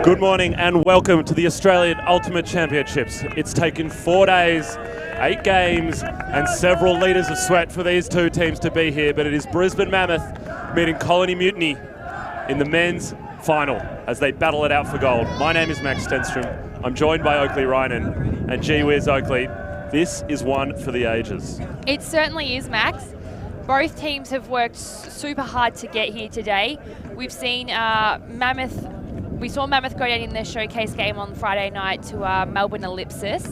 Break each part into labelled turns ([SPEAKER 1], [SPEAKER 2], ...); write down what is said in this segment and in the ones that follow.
[SPEAKER 1] Good morning and welcome to the Australian Ultimate Championships. It's taken 4 days, 8 games and several litres of sweat for these two teams to be here, but it is Brisbane Mammoth meeting Colony Mutiny in the men's final as they battle it out for gold. My name is Max Stenstrom. I'm joined by Oakley Rynan, and gee whiz Oakley, this is one for the ages.
[SPEAKER 2] It certainly is, Max. Both teams have worked super hard to get here today. We've seen We saw Mammoth go down in their showcase game on Friday night to Melbourne Ellipsis,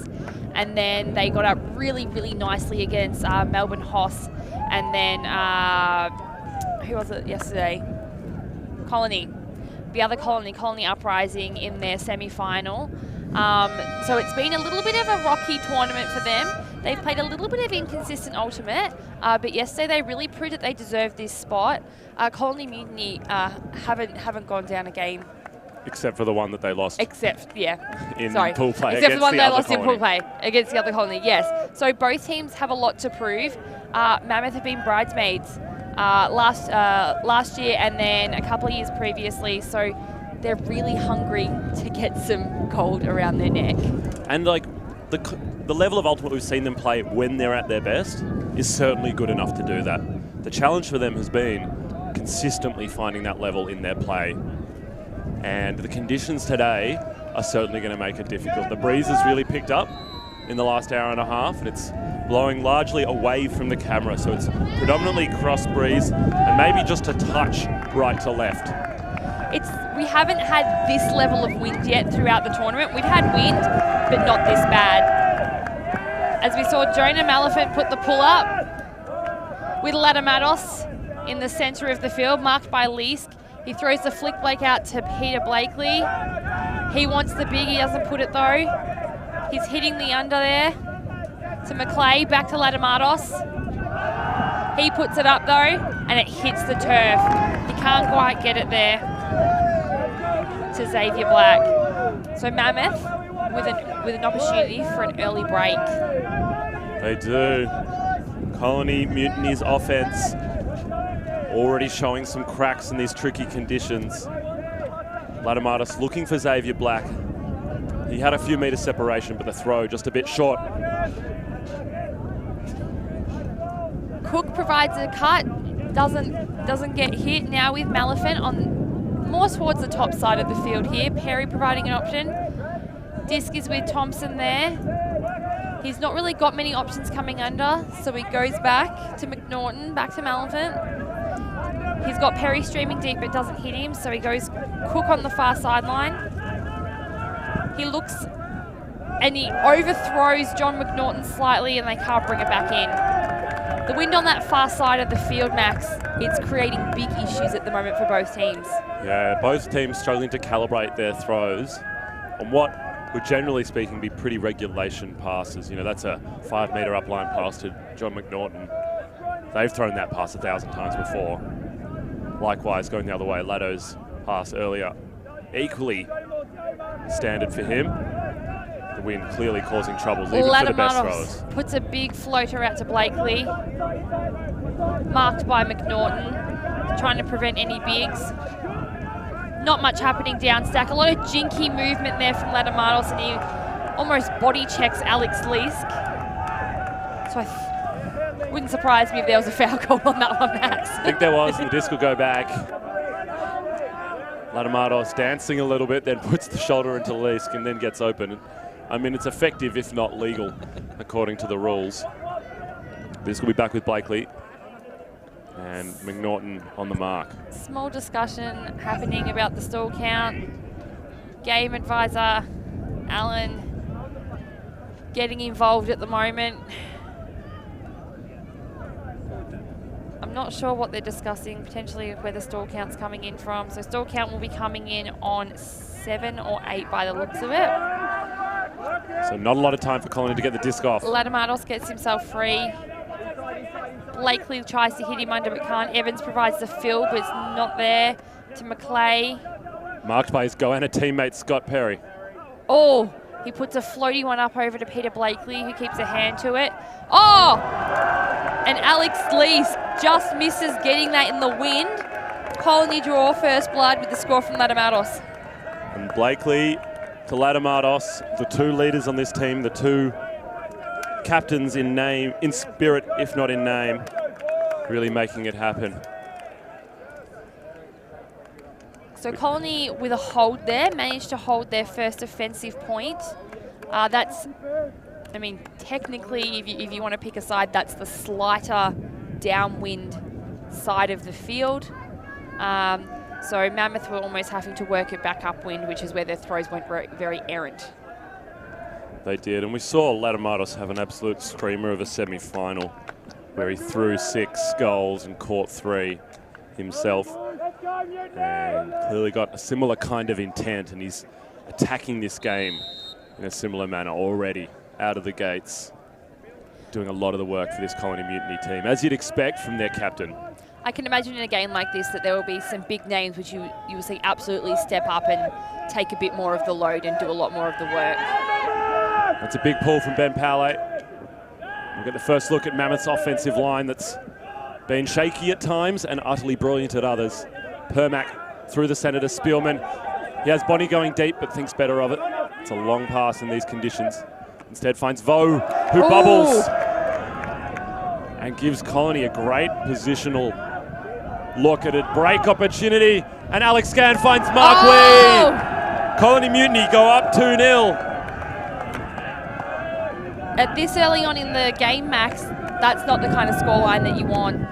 [SPEAKER 2] and then they got up really, really nicely against Melbourne Hoss, and then who was it yesterday? Colony. The other Colony Uprising in their semi-final. So it's been a little bit of a rocky tournament for them. They've played a little bit of inconsistent ultimate, but yesterday they really proved that they deserved this spot. Colony Mutiny haven't gone down a game.
[SPEAKER 1] Except for the one that they lost.
[SPEAKER 2] In
[SPEAKER 1] pool play.
[SPEAKER 2] Except for the one they lost
[SPEAKER 1] Colony.
[SPEAKER 2] in pool play against the other Colony, yes. So both teams have a lot to prove. Mammoth have been bridesmaids last year and then a couple of years previously, so they're really hungry to get some gold around their neck.
[SPEAKER 1] And like the level of ultimate we've seen them play when they're at their best is certainly good enough to do that. The challenge for them has been consistently finding that level in their play. And the conditions today are certainly going to make it difficult. The breeze has really picked up in the last hour and a half, and it's blowing largely away from the camera. So it's predominantly cross breeze and maybe just a touch right to left.
[SPEAKER 2] We haven't had this level of wind yet throughout the tournament. We've had wind, but not this bad. As we saw Jonah Malaphant put the pull up with Ladamatos in the centre of the field, marked by Leask. He throws the flick Blake out to Peter Blakely. He wants the big, he doesn't put it though. He's hitting the under there to McClay, back to Ladamatos. He puts it up though, and it hits the turf. He can't quite get it there to Xavier Black. So Mammoth with an opportunity for an early break.
[SPEAKER 1] They do. Colony Mutiny's offense already showing some cracks in these tricky conditions. Ladamatos looking for Xavier Black. He had a few metres separation, but the throw just a bit short.
[SPEAKER 2] Cook provides a cut, doesn't get hit now with Malaphant on more towards the top side of the field here. Perry providing an option. Disc is with Thompson there. He's not really got many options coming under, so he goes back to McNaughton, back to Malaphant. He's got Perry streaming deep, but doesn't hit him, so he goes Cook on the far sideline. He looks and he overthrows John McNaughton slightly, and they can't bring it back in. The wind on that far side of the field, Max, it's creating big issues at the moment for both teams. Yeah,
[SPEAKER 1] both teams struggling to calibrate their throws on what would generally speaking be pretty regulation passes. You know, that's a 5 metre upline pass to John McNaughton. They've thrown that pass 1,000 times before. Likewise, going the other way, Lado's pass earlier, equally standard for him. The wind clearly causing troubles, even for the best throws.
[SPEAKER 2] Puts a big floater out to Blakely, marked by McNaughton, trying to prevent any bigs. Not much happening down stack. A lot of jinky movement there from Ladamatos, and he almost body checks Alex Leask. So wouldn't surprise me if there was a foul call on that one, Max.
[SPEAKER 1] I think there was. The disc will go back. Ladamatos dancing a little bit, then puts the shoulder into Leask and then gets open. I mean, it's effective if not legal, according to the rules. This will be back with Blakely. And McNaughton on the mark.
[SPEAKER 2] Small discussion happening about the stall count. Game advisor Alan getting involved at the moment. I'm not sure what they're discussing, potentially where the stall count's coming in from. So stall count will be coming in on 7 or 8 by the looks of it.
[SPEAKER 1] So not a lot of time for Colony to get the disc off.
[SPEAKER 2] Ladamatos gets himself free. Blakely tries to hit him under, but can't. Evans provides the fill, but it's not there to McClay.
[SPEAKER 1] Marked by his Goanna teammate, Scott Perry.
[SPEAKER 2] Oh, he puts a floaty one up over to Peter Blakely, who keeps a hand to it. Oh! And Alex Leask just misses getting that in the wind. Colony draw first blood with the score from Ladamatos.
[SPEAKER 1] And Blakely to Ladamados, the two leaders on this team, the two captains in name, in spirit, if not in name, really making it happen.
[SPEAKER 2] So Colony with a hold there, managed to hold their first offensive point. That's, I mean, technically, if you want to pick a side, that's the slighter downwind side of the field. So Mammoth were almost having to work it back upwind, which is where their throws went very errant.
[SPEAKER 1] They did, and we saw Ladamados have an absolute screamer of a semi-final where he threw 6 goals and caught 3 himself. And clearly got a similar kind of intent, and he's attacking this game in a similar manner already out of the gates, doing a lot of the work for this Colony Mutiny team, as you'd expect from their captain.
[SPEAKER 2] I can imagine in a game like this that there will be some big names which you will see absolutely step up and take a bit more of the load and do a lot more of the work.
[SPEAKER 1] That's a big pull from Ben Palais. We'll get the first look at Mammoth's offensive line that's been shaky at times and utterly brilliant at others. Permack through the centre to Spielman. He has Bonnie going deep but thinks better of it. It's a long pass in these conditions. Instead finds Vo, who bubbles and gives Colony a great positional look at it. Break opportunity, and Alex Scan finds Mark Wee. Colony Mutiny go up 2-0.
[SPEAKER 2] At this early on in the game, Max, that's not the kind of scoreline that you want.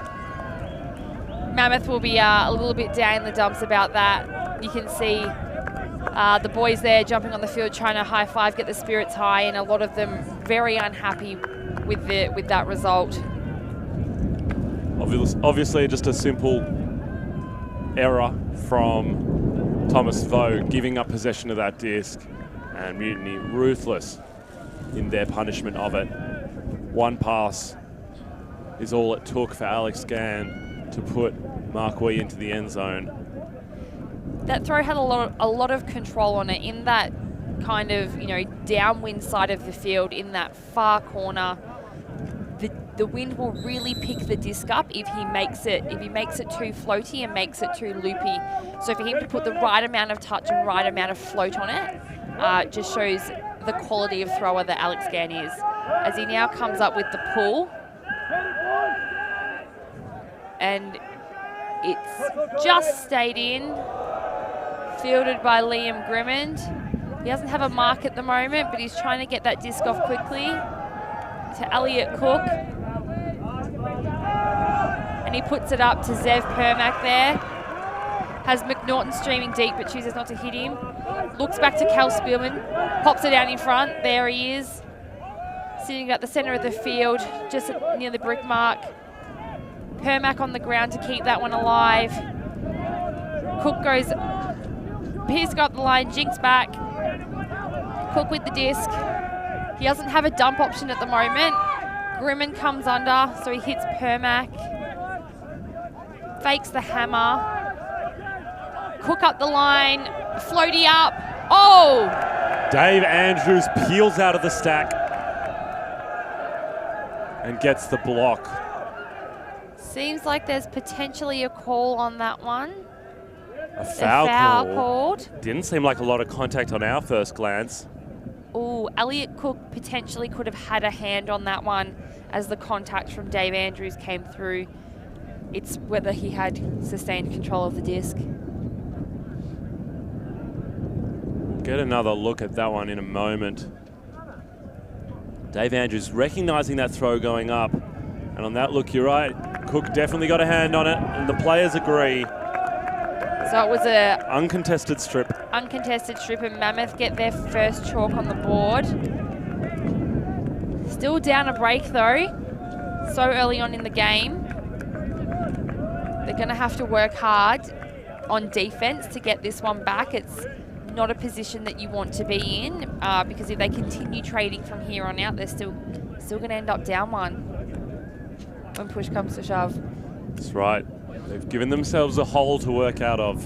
[SPEAKER 2] Mammoth will be a little bit down in the dumps about that. You can see the boys there jumping on the field trying to high five, get the spirits high, and a lot of them very unhappy with that result.
[SPEAKER 1] Obviously just a simple error from Thomas Vo, giving up possession of that disc, and Mutiny ruthless in their punishment of it. One pass is all it took for Alex Gann to put Mark Wee into the end zone.
[SPEAKER 2] That throw had a lot of control on it in that kind of, downwind side of the field, in that far corner. The wind will really pick the disc up if he makes it too floaty and makes it too loopy. So for him to put the right amount of touch and right amount of float on it just shows the quality of thrower that Alex Gann is. As he now comes up with the pull, and it's just stayed in, fielded by Liam Grimmond. He doesn't have a mark at the moment, but he's trying to get that disc off quickly to Elliot Cook. And he puts it up to Zev Permack there. Has McNaughton streaming deep, but chooses not to hit him. Looks back to Cal Spielman, pops it down in front. There he is, sitting at the centre of the field, just near the brick mark. Permack on the ground to keep that one alive. Cook goes, Pierce got the line, Jinx back. Cook with the disc. He doesn't have a dump option at the moment. Grimman comes under, so he hits Permack. Fakes the hammer. Cook up the line, floaty up. Oh!
[SPEAKER 1] Dave Andrews peels out of the stack and gets the block.
[SPEAKER 2] Seems like there's potentially a call on that one.
[SPEAKER 1] A foul call.
[SPEAKER 2] Called.
[SPEAKER 1] Didn't seem like a lot of contact on our first glance.
[SPEAKER 2] Oh, Elliot Cook potentially could have had a hand on that one as the contact from Dave Andrews came through. It's whether he had sustained control of the disc.
[SPEAKER 1] Get another look at that one in a moment. Dave Andrews recognising that throw going up. And on that look, you're right. Cook definitely got a hand on it, and the players agree.
[SPEAKER 2] So it was a
[SPEAKER 1] uncontested strip.
[SPEAKER 2] Uncontested strip, and Mammoth get their first chalk on the board. Still down a break though, so early on in the game. They're going to have to work hard on defense to get this one back. It's not a position that you want to be in because if they continue trading from here on out, they're still going to end up down one when push comes to shove.
[SPEAKER 1] That's right. They've given themselves a hole to work out of.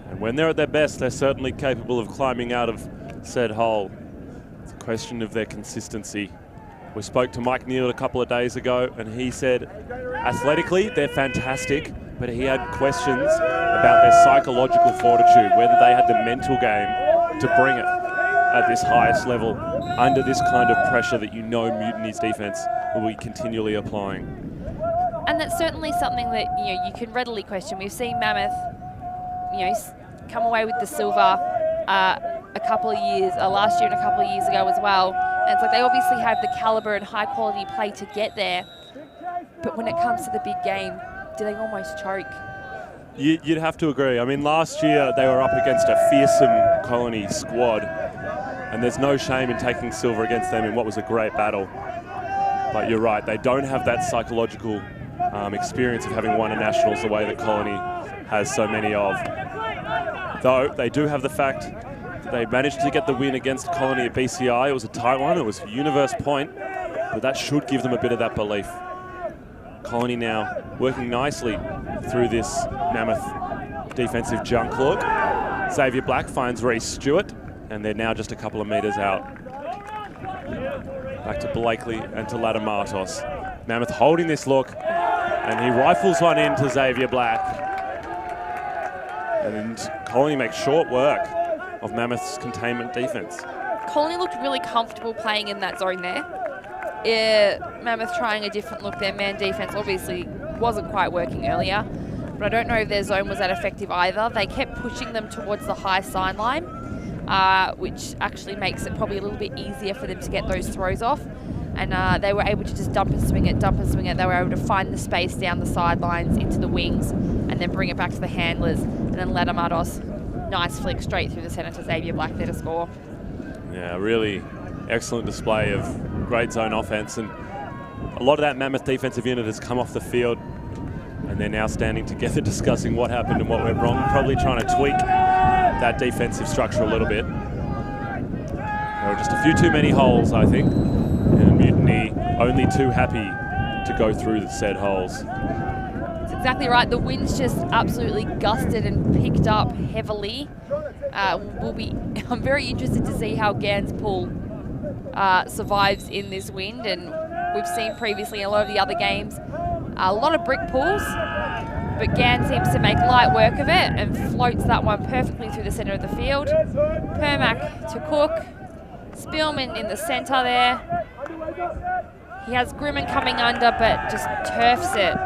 [SPEAKER 1] And when they're at their best, they're certainly capable of climbing out of said hole. It's a question of their consistency. We spoke to Mike Neal a couple of days ago, and he said, athletically, they're fantastic, but he had questions about their psychological fortitude, whether they had the mental game to bring it at this highest level under this kind of pressure that Mutiny's defense will be continually applying.
[SPEAKER 2] And that's certainly something that you can readily question. We've seen Mammoth, come away with the silver a couple of years, last year and a couple of years ago as well. And it's like they obviously have the caliber and high quality play to get there, but when it comes to the big game, do they almost choke?
[SPEAKER 1] You'd have to agree. I mean, last year they were up against a fearsome Colony squad, and there's no shame in taking silver against them in what was a great battle. But you're right, they don't have that psychological experience of having won a Nationals the way that Colony has so many of. Though they do have the fact that they managed to get the win against Colony at BCI. It was a tight one, it was a universe point, but that should give them a bit of that belief. Colony now working nicely through this Mammoth defensive junk look. Xavier Black finds Reece Stewart, and they're now just a couple of metres out. Back to Blakely and to Ladamatos. Mammoth holding this look, and he rifles one into Xavier Black. And Colony makes short work of Mammoth's containment defence.
[SPEAKER 2] Colony looked really comfortable playing in that zone there. Mammoth trying a different look. Their man defense obviously wasn't quite working earlier, but I don't know if their zone was that effective either. They kept pushing them towards the high sideline, which actually makes it probably a little bit easier for them to get those throws off. And they were able to just dump and swing it. They were able to find the space down the sidelines into the wings and then bring it back to the handlers. And then Ladamatos, nice flick straight through the centre to Xavier Black there to score.
[SPEAKER 1] Yeah, really excellent display of great zone offense, and a lot of that Mammoth defensive unit has come off the field, and they're now standing together discussing what happened and what went wrong, probably trying to tweak that defensive structure a little bit. There were just a few too many holes, I think, and Mutiny only too happy to go through the said holes.
[SPEAKER 2] That's exactly right. The wind's just absolutely gusted and picked up heavily. I'm very interested to see how Gans Pool survives in this wind, and we've seen previously in a lot of the other games a lot of brick pools, but Gans seems to make light work of it and floats that one perfectly through the centre of the field. Permack to Cook, Spielman in the centre there. He has Grimman coming under, but just turfs it.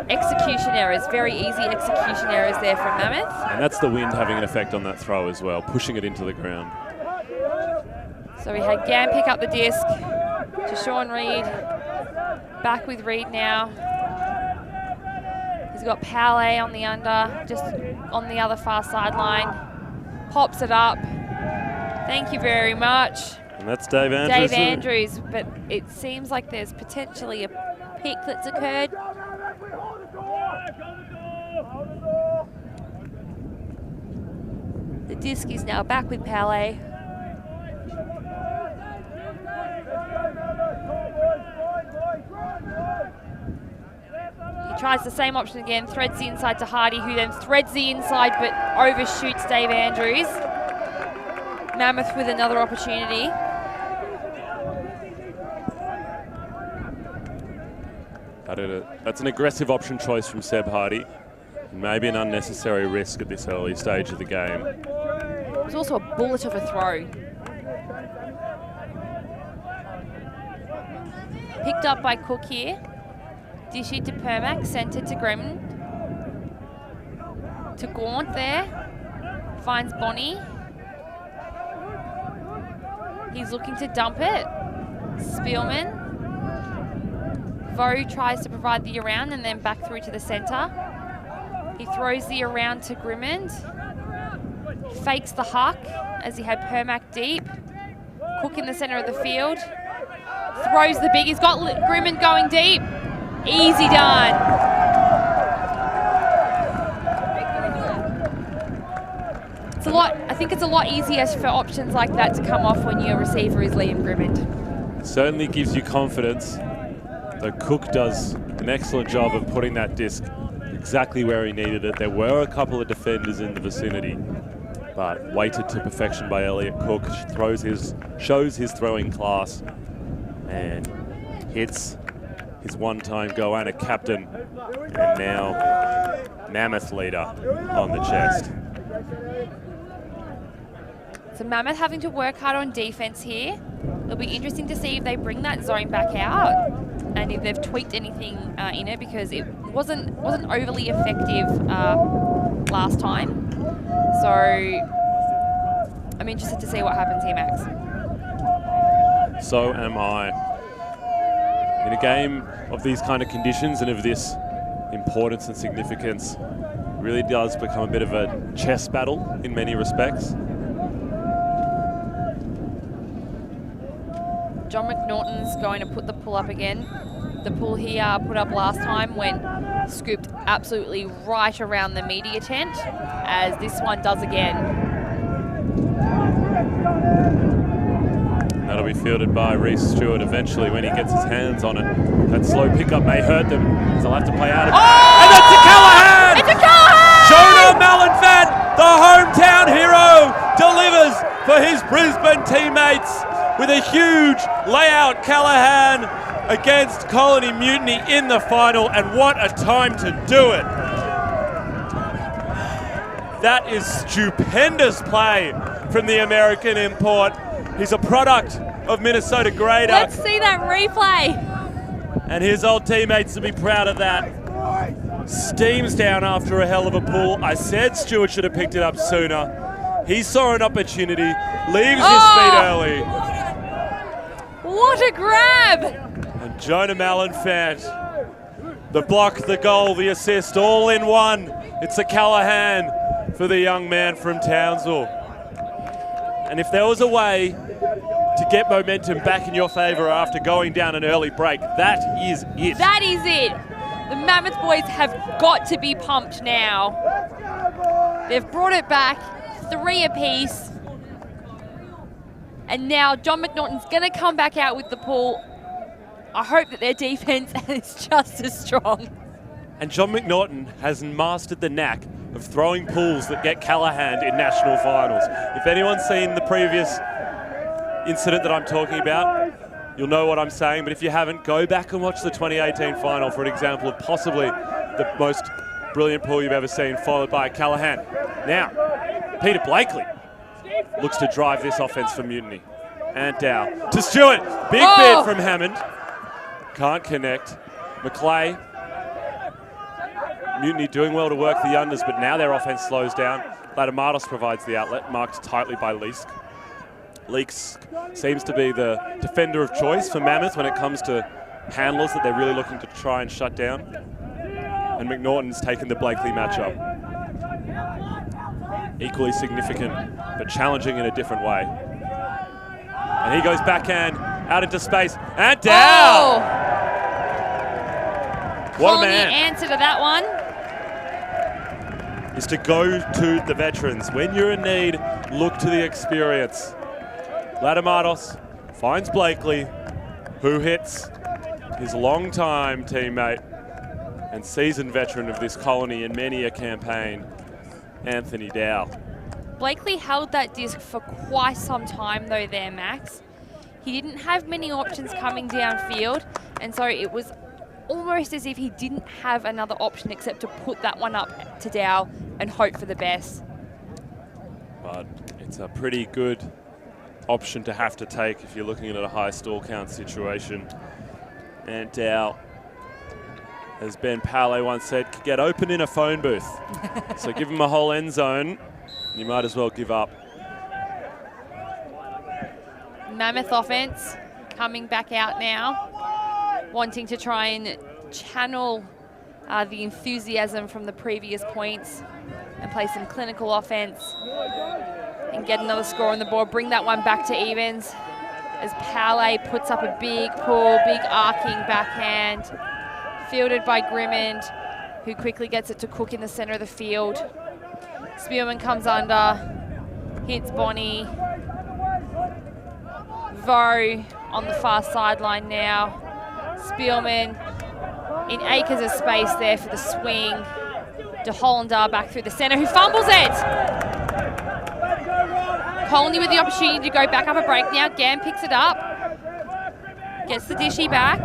[SPEAKER 2] Execution errors, very easy execution errors there from Mammoth.
[SPEAKER 1] And that's the wind having an effect on that throw as well, pushing it into the ground.
[SPEAKER 2] So we had Gam pick up the disc to Sean Reid. Back with Reid now. He's got Palais on the under, just on the other far sideline. Pops it up. Thank you very much.
[SPEAKER 1] And that's Dave Andrews.
[SPEAKER 2] Dave Andrews, but it seems like there's potentially a pick that's occurred. The disc is now back with Palais. He tries the same option again, threads the inside to Hardy, who then threads the inside but overshoots Dave Andrews. Mammoth with another opportunity.
[SPEAKER 1] That's an aggressive option choice from Seb Hardy. Maybe an unnecessary risk at this early stage of the game.
[SPEAKER 2] It was also a bullet of a throw. Picked up by Cook here. Dish it to Permack, centred to Gremon. To Gaunt there. Finds Bonnie. He's looking to dump it. Spielman. Vo tries to provide the around and then back through to the centre. He throws the around to Grimmond. Fakes the huck as he had Permack deep. Cook in the centre of the field. Throws the big. He's got Grimmond going deep. Easy done. It's a lot. I think it's a lot easier for options like that to come off when your receiver is Liam Grimmond.
[SPEAKER 1] Certainly gives you confidence. Though Cook does an excellent job of putting that disc exactly where he needed it. There were a couple of defenders in the vicinity, but weighted to perfection by Elliot Cook. Shows his throwing class and hits his one-time Goanna captain, and now Mammoth leader on the chest.
[SPEAKER 2] So Mammoth having to work hard on defense here. It'll be interesting to see if they bring that zone back out and if they've tweaked anything in it, because it wasn't overly effective last time. So I'm interested to see what happens here, Max.
[SPEAKER 1] So am I. In a game of these kind of conditions and of this importance and significance, it really does become a bit of a chess battle in many respects.
[SPEAKER 2] John McNaughton's going to put the pull up again. The pull he put up last time went scooped absolutely right around the media tent, as this one does again.
[SPEAKER 1] That'll be fielded by Reece Stewart eventually when he gets his hands on it. That slow pickup may hurt them, so they'll have to play out of it.
[SPEAKER 2] Oh!
[SPEAKER 1] And that's a Callahan!
[SPEAKER 2] It's a Callahan!
[SPEAKER 1] Jonah Malenfant, the hometown hero, delivers for his Brisbane teammates with a huge layout Callahan against Colony Mutiny in the final, and what a time to do it. That is stupendous play from the American import. He's a product of Minnesota Grader.
[SPEAKER 2] Let's see that replay.
[SPEAKER 1] And his old teammates will be proud of that. Steams down after a hell of a pull. I said Stewart should have picked it up sooner. He saw an opportunity, leaves his feet early.
[SPEAKER 2] What a grab!
[SPEAKER 1] And Jonah Malenfant, the block, the goal, the assist, all in one. It's a Callahan for the young man from Townsville. And if there was a way to get momentum back in your favour after going down an early break, that is it.
[SPEAKER 2] That is it. The Mammoth boys have got to be pumped now. They've brought it back, 3 apiece. And now John McNaughton's going to come back out with the pull. I hope that their defense is just as strong.
[SPEAKER 1] And John McNaughton has mastered the knack of throwing pulls that get Callahan in national finals. If anyone's seen the previous incident that I'm talking about, you'll know what I'm saying. But if you haven't, go back and watch the 2018 final for an example of possibly the most brilliant pull you've ever seen, followed by Callahan. Now, Peter Blakely looks to drive this offense for Mutiny. And Dow to Stewart. Big bid from Hammond. Can't connect. McClay. Mutiny doing well to work the unders, but now their offense slows down. Ladamatos provides the outlet, marked tightly by Leask. Leask seems to be the defender of choice for Mammoth when it comes to handlers that they're really looking to try and shut down. And McNaughton's taken the Blakely matchup. Equally significant, but challenging in a different way. And he goes backhand out into space, and down! What a man.
[SPEAKER 2] The answer to that one
[SPEAKER 1] is to go to the veterans. When you're in need, look to the experience. Ladamatos finds Blakely, who hits his long-time teammate and seasoned veteran of this colony in many a campaign, Anthony Dow.
[SPEAKER 2] Blakely held that disc for quite some time though there, Max. He didn't have many options coming downfield, and so it was almost as if he didn't have another option except to put that one up to Dow and hope for the best.
[SPEAKER 1] But it's a pretty good option to have to take if you're looking at a high stall count situation. And Dow, as Ben Pale once said, could get open in a phone booth. So give him a whole end zone, you might as well give up.
[SPEAKER 2] Mammoth offense coming back out now, wanting to try and channel the enthusiasm from the previous points and play some clinical offense and get another score on the board, bring that one back to evens as Pale puts up a big pull, big arcing backhand, fielded by Grimmond, who quickly gets it to Cook in the center of the field. Spielman comes under, hits Bonnie. Vo on the far sideline now. Spielman in acres of space there for the swing. De Hollander back through the center, who fumbles it. Colney with the opportunity to go back up a break now. Gam picks it up. Gets the dishy back.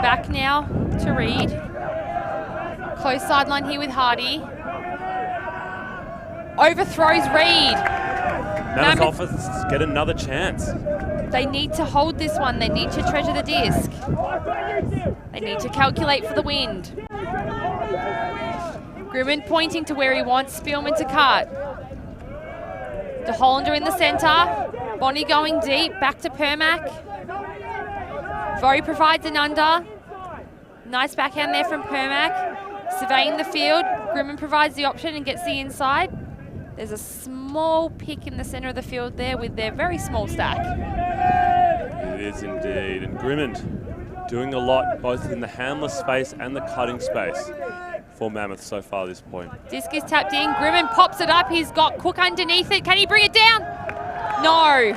[SPEAKER 2] Back now to Reed. Close sideline here with Hardy. Overthrows Reed.
[SPEAKER 1] Mammoth offers get another chance.
[SPEAKER 2] They need to hold this one. They need to treasure the disc. They need to calculate for the wind. Grimond pointing to where he wants Spielman to cut. De Hollander in the centre. Bonnie going deep. Back to Permac. Vo provides an under. Nice backhand there from Permac. Surveying the field. Grimond provides the option and gets the inside. There's a small pick in the centre of the field there with their very small stack.
[SPEAKER 1] It is indeed. And Grimond doing a lot both in the handler space and the cutting space for Mammoth so far this point.
[SPEAKER 2] Disc is tapped in. Grimond pops it up. He's got Cook underneath it. Can he bring it down? No.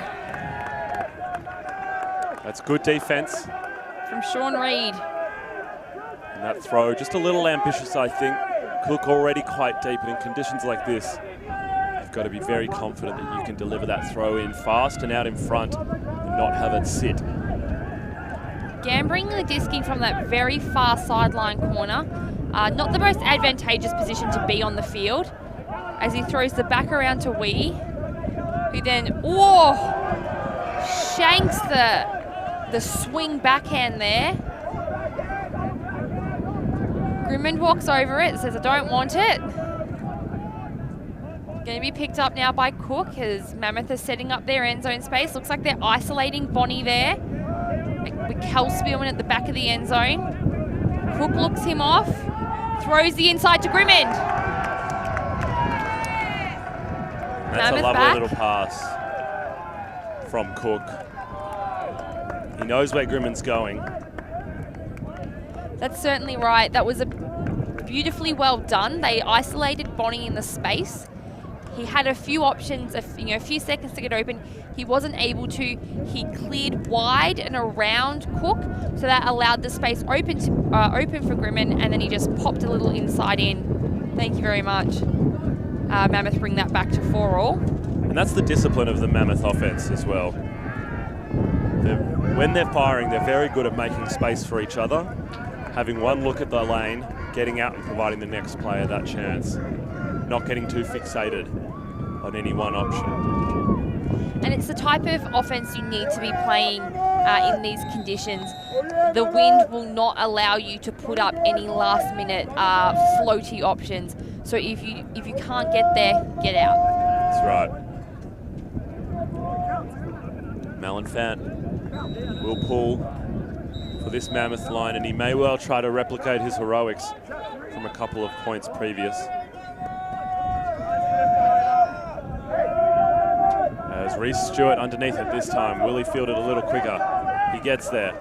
[SPEAKER 1] That's good defense
[SPEAKER 2] From Sean Reed.
[SPEAKER 1] And that throw, just a little ambitious, I think. Cook already quite deep, and in conditions like this, you've got to be very confident that you can deliver that throw in fast and out in front and not have it sit.
[SPEAKER 2] Gambling the disking from that very far sideline corner. Not the most advantageous position to be on the field, as he throws the back around to Wee, who then, shanks the swing backhand there. Grimond walks over it, says, I don't want it. Going to be picked up now by Cook as Mammoth is setting up their end zone space. Looks like they're isolating Bonnie there. With Kel Spielman at the back of the end zone. Cook looks him off, throws the inside to Grimond.
[SPEAKER 1] That's
[SPEAKER 2] Mammoth
[SPEAKER 1] a lovely
[SPEAKER 2] back.
[SPEAKER 1] little pass from Cook. He knows where Grimond's going.
[SPEAKER 2] That's certainly right. That was a beautifully well done. They isolated Bonnie in the space. He had a few options, a few seconds to get open. He wasn't able to. He cleared wide and around Cook, so that allowed the space open for Grimond, and then he just popped a little inside in. Thank you very much. Mammoth bring that back to 4-all.
[SPEAKER 1] And that's the discipline of the Mammoth offense as well. When they're firing, they're very good at making space for each other, having one look at the lane, getting out and providing the next player that chance, not getting too fixated on any one option.
[SPEAKER 2] And it's the type of offense you need to be playing in these conditions. The wind will not allow you to put up any last-minute floaty options. So if you can't get there, get out.
[SPEAKER 1] That's right. Malenfant will pull for this Mammoth line, and he may well try to replicate his heroics from a couple of points previous. As Reese Stewart underneath it this time. Will he field it a little quicker? He gets there.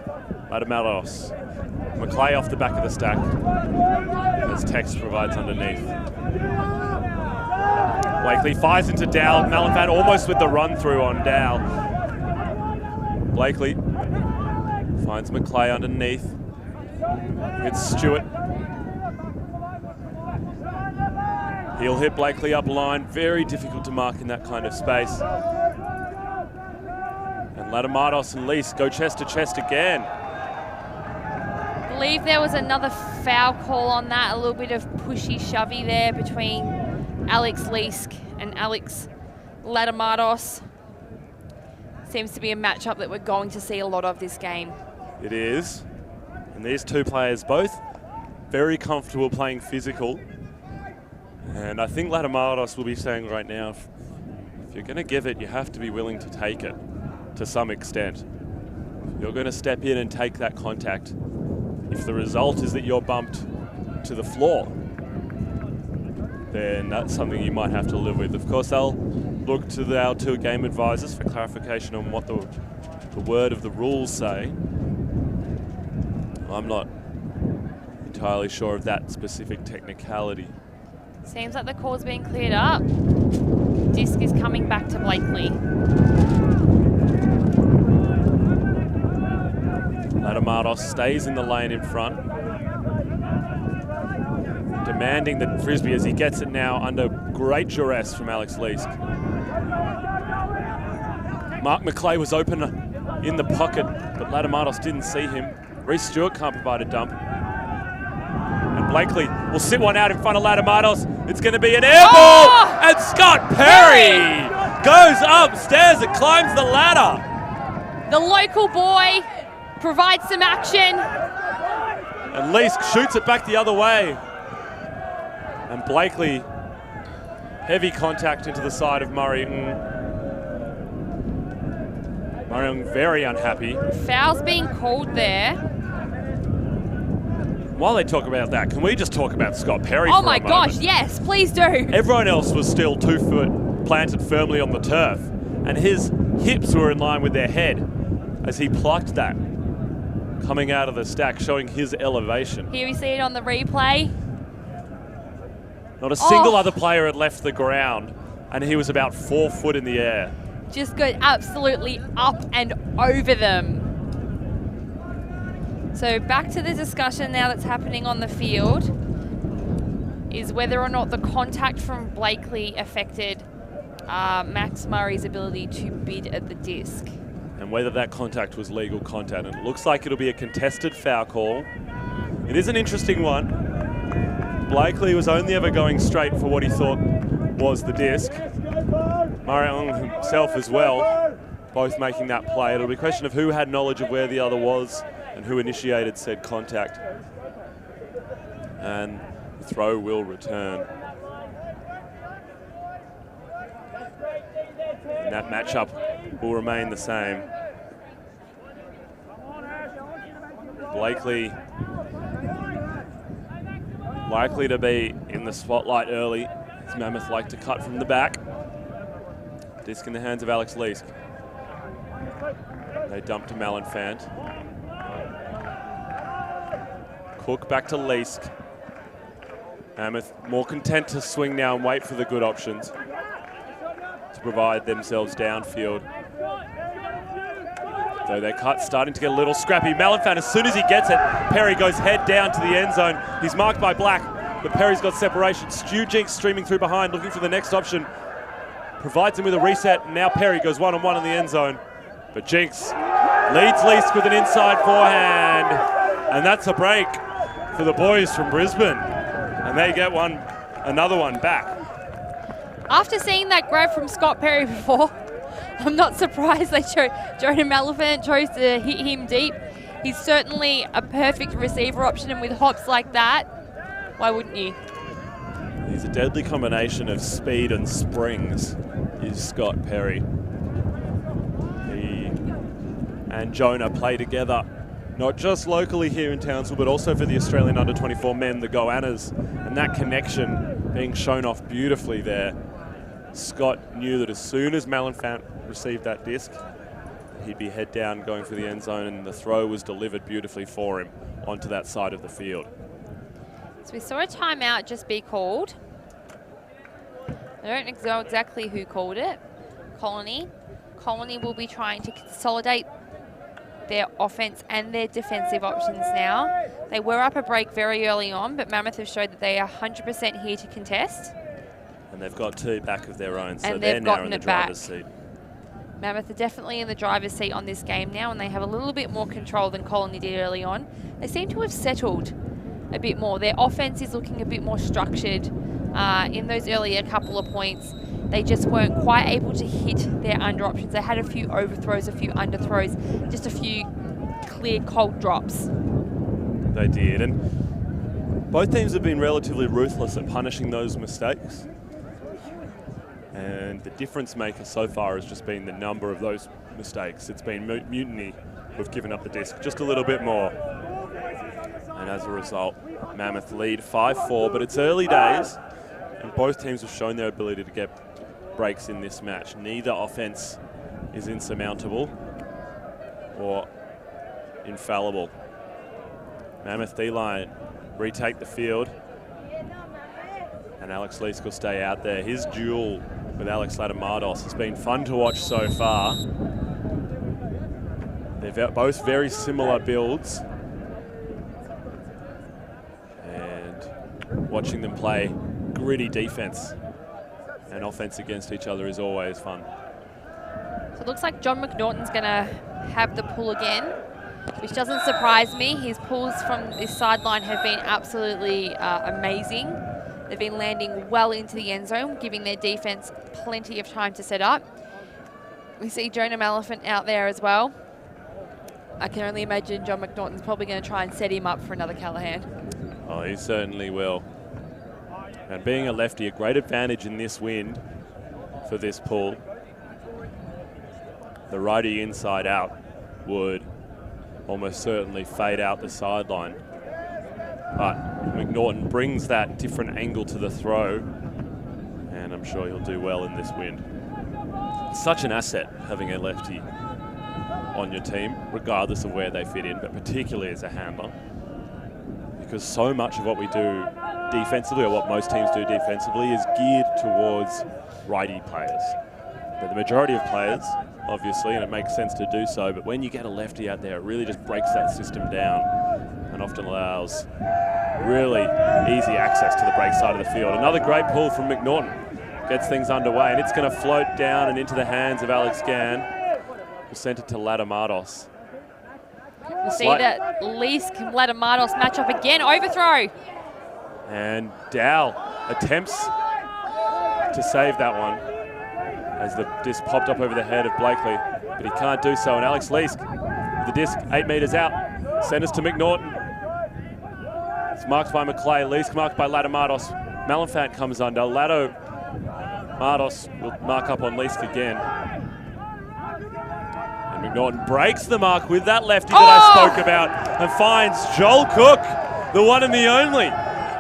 [SPEAKER 1] Adamaros. McClay off the back of the stack as Tex provides underneath. Blakely fires into Dow. Malenfant almost with the run through on Dow. Blakely finds McClay underneath. It's Stewart. He'll hit Blakely up line. Very difficult to mark in that kind of space. And Latamatos and Lease go chest to chest again.
[SPEAKER 2] I believe there was another foul call on that. A little bit of pushy-shovey there between Alex Leask and Alex Latamatos. Seems to be a matchup that we're going to see a lot of this game.
[SPEAKER 1] It is. And these two players both very comfortable playing physical. And I think Latamatos will be saying right now, if you're going to give it, you have to be willing to take it to some extent. You're going to step in and take that contact. If the result is that you're bumped to the floor, then that's something you might have to live with. Of course, they'll look to our two game advisors for clarification on what the word of the rules say. I'm not entirely sure of that specific technicality.
[SPEAKER 2] Seems like the call's being cleared up. Disc is coming back to Blakely.
[SPEAKER 1] Latamatos stays in the lane in front, demanding the frisbee as he gets it now under great duress from Alex Leask. Mark McClay was open in the pocket, but Latamatos didn't see him. Reece Stewart can't provide a dump. And Blakely will sit one out in front of Latamatos. It's going to be an air ball, and Scott Perry goes upstairs and climbs the ladder.
[SPEAKER 2] The local boy provides some action.
[SPEAKER 1] And Leask shoots it back the other way. And Blakely, heavy contact into the side of Murray. Murray very unhappy.
[SPEAKER 2] Foul's being called there.
[SPEAKER 1] While they talk about that, can we just talk about Scott Perry
[SPEAKER 2] Oh
[SPEAKER 1] for
[SPEAKER 2] my
[SPEAKER 1] a moment?
[SPEAKER 2] gosh, yes, please do.
[SPEAKER 1] Everyone else was still 2 foot planted firmly on the turf, and his hips were in line with their head as he plucked that coming out of the stack, showing his elevation.
[SPEAKER 2] Here we see it on the replay.
[SPEAKER 1] Not a single other player had left the ground, and he was about 4 foot in the air.
[SPEAKER 2] Just got absolutely up and over them. So back to the discussion now that's happening on the field is whether or not the contact from Blakely affected Max Murray's ability to bid at the disc.
[SPEAKER 1] And whether that contact was legal contact. And it looks like it'll be a contested foul call. It is an interesting one. Blakely was only ever going straight for what he thought was the disc. Murray himself as well, both making that play. It'll be a question of who had knowledge of where the other was and who initiated said contact. And the throw will return. And that matchup will remain the same. Blakely likely to be in the spotlight early, as Mammoth like to cut from the back. Disc in the hands of Alex Leask. They dump to Malenfant. Cook back to Leask. Mammoth more content to swing now and wait for the good options to provide themselves downfield. So their cut's starting to get a little scrappy. Malenfant, as soon as he gets it, Perry goes head down to the end zone. He's marked by Black, but Perry's got separation. Stu Jinks streaming through behind, looking for the next option. Provides him with a reset, and now Perry goes one-on-one in the end zone. But Jinks leads Leask with an inside forehand. And that's a break for the boys from Brisbane. And they get another one back.
[SPEAKER 2] After seeing that grab from Scott Perry before, I'm not surprised Jonah Malenfant chose to hit him deep. He's certainly a perfect receiver option, and with hops like that, why wouldn't you?
[SPEAKER 1] He's a deadly combination of speed and springs, is Scott Perry. He and Jonah play together, not just locally here in Townsville, but also for the Australian under-24 men, the Goannas, and that connection being shown off beautifully there. Scott knew that as soon as Malenfant received that disc, he'd be head down going for the end zone, and the throw was delivered beautifully for him onto that side of the field.
[SPEAKER 2] So we saw a timeout just be called. I don't know exactly who called it. Colony. Colony will be trying to consolidate their offense and their defensive options now. They were up a break very early on, but Mammoth have showed that they are 100% here to contest.
[SPEAKER 1] And they've got two back of their own, so
[SPEAKER 2] and
[SPEAKER 1] they're now in the driver's seat.
[SPEAKER 2] Mammoth are definitely in the driver's seat on this game now, and they have a little bit more control than Colony did early on. They seem to have settled a bit more. Their offense is looking a bit more structured. In those earlier couple of points, they just weren't quite able to hit their under options. They had a few overthrows, a few underthrows, just a few clear cold drops.
[SPEAKER 1] They did, and both teams have been relatively ruthless at punishing those mistakes. And the difference maker so far has just been the number of those mistakes. It's been Mutiny who've given up the disc just a little bit more. And as a result, Mammoth lead 5-4, but it's early days, and both teams have shown their ability to get breaks in this match. Neither offense is insurmountable or infallible. Mammoth D-line retake the field, and Alex Leask will stay out there. His duel with Alex Latamatos has been fun to watch so far. They're both very similar builds, and watching them play gritty defense and offense against each other is always fun.
[SPEAKER 2] So it looks like John McNaughton's going to have the pull again. which doesn't surprise me. His pulls from this sideline have been absolutely amazing. They've been landing well into the end zone, giving their defense plenty of time to set up. We see Jonah Elephant out there as well. I can only imagine John McNaughton's probably going to try and set him up for another Callahan.
[SPEAKER 1] Oh, he certainly will. And being a lefty, a great advantage in this wind for this pull. The righty inside out would almost certainly fade out the sideline. But McNaughton brings that different angle to the throw, and I'm sure he'll do well in this wind. It's such an asset having a lefty on your team, regardless of where they fit in, but particularly as a handler, because so much of what we do defensively, or what most teams do defensively, is geared towards righty players. They're the majority of players, obviously, and it makes sense to do so, but when you get a lefty out there, it really just breaks that system down and often allows really easy access to the break side of the field. Another great pull from McNaughton. Gets things underway, and it's going to float down and into the hands of Alex Gann, who sent it to Ladamados.
[SPEAKER 2] We'll see that Leask and Ladamados match up again. Overthrow.
[SPEAKER 1] And Dow attempts to save that one as the disc popped up over the head of Blakely, but he can't do so. And Alex Leask, the disc 8 metres out, centres to McNaughton. It's marked by McClay. Leask marked by Ladamados. Malenfant comes under. Mardos will mark up on Leask again. And McNaughton breaks the mark with that lefty that I spoke about and finds Joel Cook, the one and the only,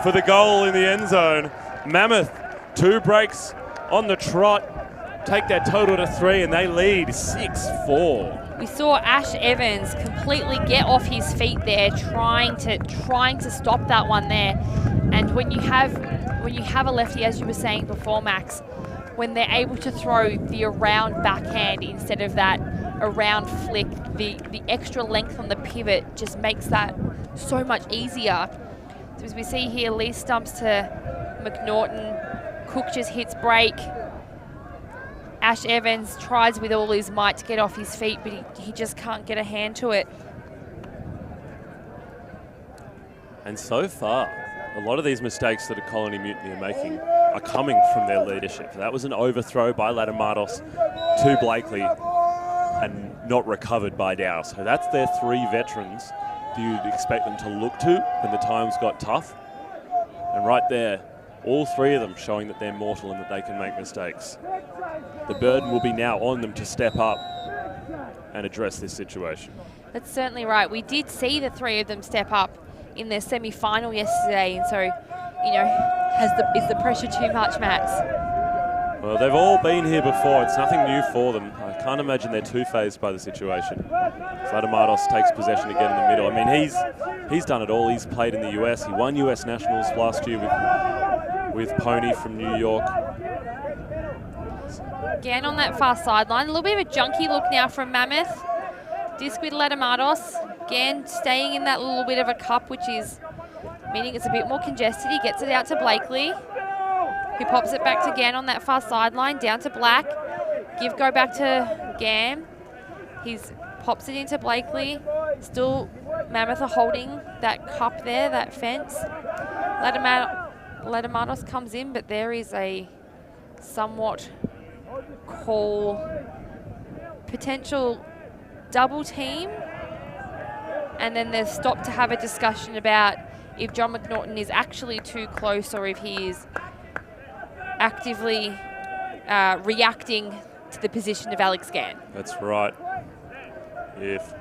[SPEAKER 1] for the goal in the end zone. Mammoth, 2 breaks on the trot, take their total to 3, and they lead 6-4.
[SPEAKER 2] We saw Ash Evans completely get off his feet there, trying to stop that one there. And when you have a lefty, as you were saying before, Max, when they're able to throw the around backhand instead of that around flick, the extra length on the pivot just makes that so much easier. So as we see here, Lee stumps to McNaughton. Cook just hits break. Ash Evans tries with all his might to get off his feet, but he just can't get a hand to it.
[SPEAKER 1] And so far, a lot of these mistakes that a Colony Mutiny are making are coming from their leadership. That was an overthrow by Ladamados to Blakely and not recovered by Dow. So that's their 3 veterans do you expect them to look to when the times got tough. And right there, all 3 of them showing that they're mortal and that they can make mistakes. The burden will be now on them to step up and address this situation.
[SPEAKER 2] That's certainly right. We did see the 3 of them step up in their semi-final yesterday, and so, you know, is the pressure too much, Max?
[SPEAKER 1] Well, they've all been here before. It's nothing new for them. I can't imagine they're too phased by the situation. Ladamados takes possession again in the middle. I mean, he's done it all. He's played in the US. He won US Nationals last year with Pony from New York.
[SPEAKER 2] Again on that far sideline. A little bit of a junky look now from Mammoth. Disc with Ladamados. Again, staying in that little bit of a cup, which is meaning it's a bit more congested. He gets it out to Blakely, who pops it back to Gann on that far sideline, down to Black. Go back to Gann. He's pops it into Blakely. Still, Mammoth are holding that cup there, that fence. Ladamados comes in, but there is a somewhat potential double team. And then they're stopped to have a discussion about if John McNaughton is actually too close or if he is actively reacting to the position of Alex Gann.
[SPEAKER 1] That's right. If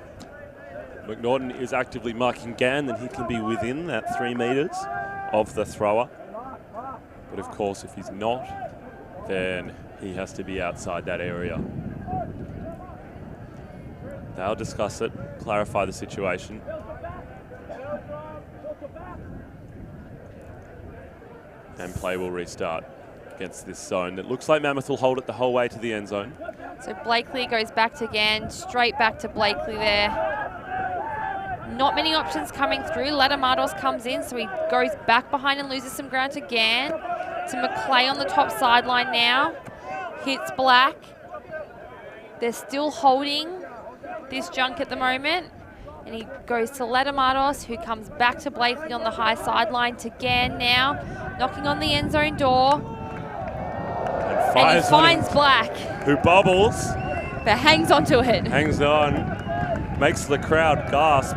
[SPEAKER 1] McNaughton is actively marking Gann, then he can be within that 3 metres of the thrower. But of course, if he's not, then he has to be outside that area. They'll discuss it, clarify the situation. And play will restart against this zone. It looks like Mammoth will hold it the whole way to the end zone.
[SPEAKER 2] So Blakely goes back to Gann, straight back to Blakely there. Not many options coming through. Ladamados comes in, so he goes back behind and loses some ground to Gann. To McClay on the top sideline now. Hits Black. They're still holding this junk at the moment. And he goes to Ladamatos, who comes back to Blakely on the high sideline to Gann now, knocking on the end zone door. And he finds Black,
[SPEAKER 1] who bobbles.
[SPEAKER 2] But hangs onto it.
[SPEAKER 1] Hangs on. Makes the crowd gasp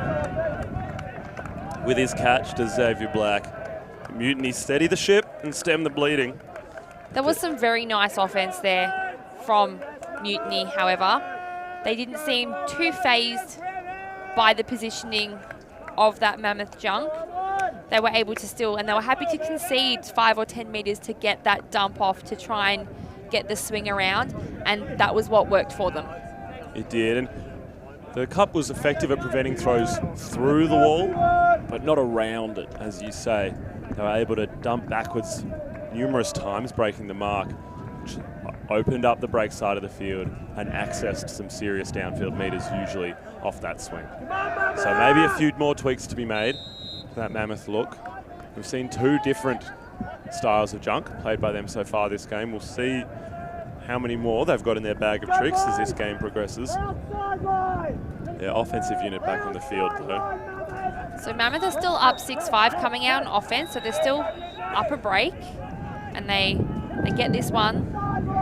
[SPEAKER 1] with his catch to Xavier Black. Mutiny steady the ship and stem the bleeding.
[SPEAKER 2] There was some very nice offense there from Mutiny, however. They didn't seem too phased by the positioning of that Mammoth junk. They were able to still, and they were happy to concede 5 or 10 metres to get that dump off to try and get the swing around, and that was what worked for them.
[SPEAKER 1] It did, and the Cup was effective at preventing throws through the wall, but not around it, as you say. They were able to dump backwards numerous times, breaking the mark, which opened up the break side of the field and accessed some serious downfield meters, usually off that swing. So maybe a few more tweaks to be made for that Mammoth look. We've seen 2 different styles of junk played by them so far this game. We'll see how many more they've got in their bag of tricks as this game progresses. Their offensive unit back on the field, though.
[SPEAKER 2] So Mammoth are still up 6-5 coming out on offense, so they're still up a break, and they get this one.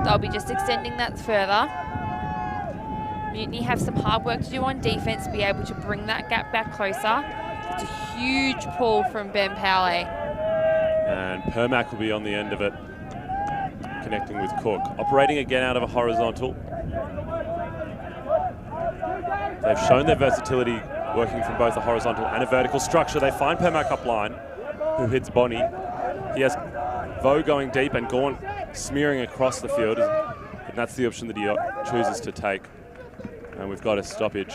[SPEAKER 2] They'll be just extending that further. Mutiny have some hard work to do on defense to be able to bring that gap back closer. It's a huge pull from Ben Powley.
[SPEAKER 1] And Permac will be on the end of it, connecting with Cook. Operating again out of a horizontal. They've shown their versatility working from both a horizontal and a vertical structure. They find Permac up line, who hits Bonnie. He has Vo going deep and Gaunt smearing across the field, and that's the option that he chooses to take. And we've got a stoppage.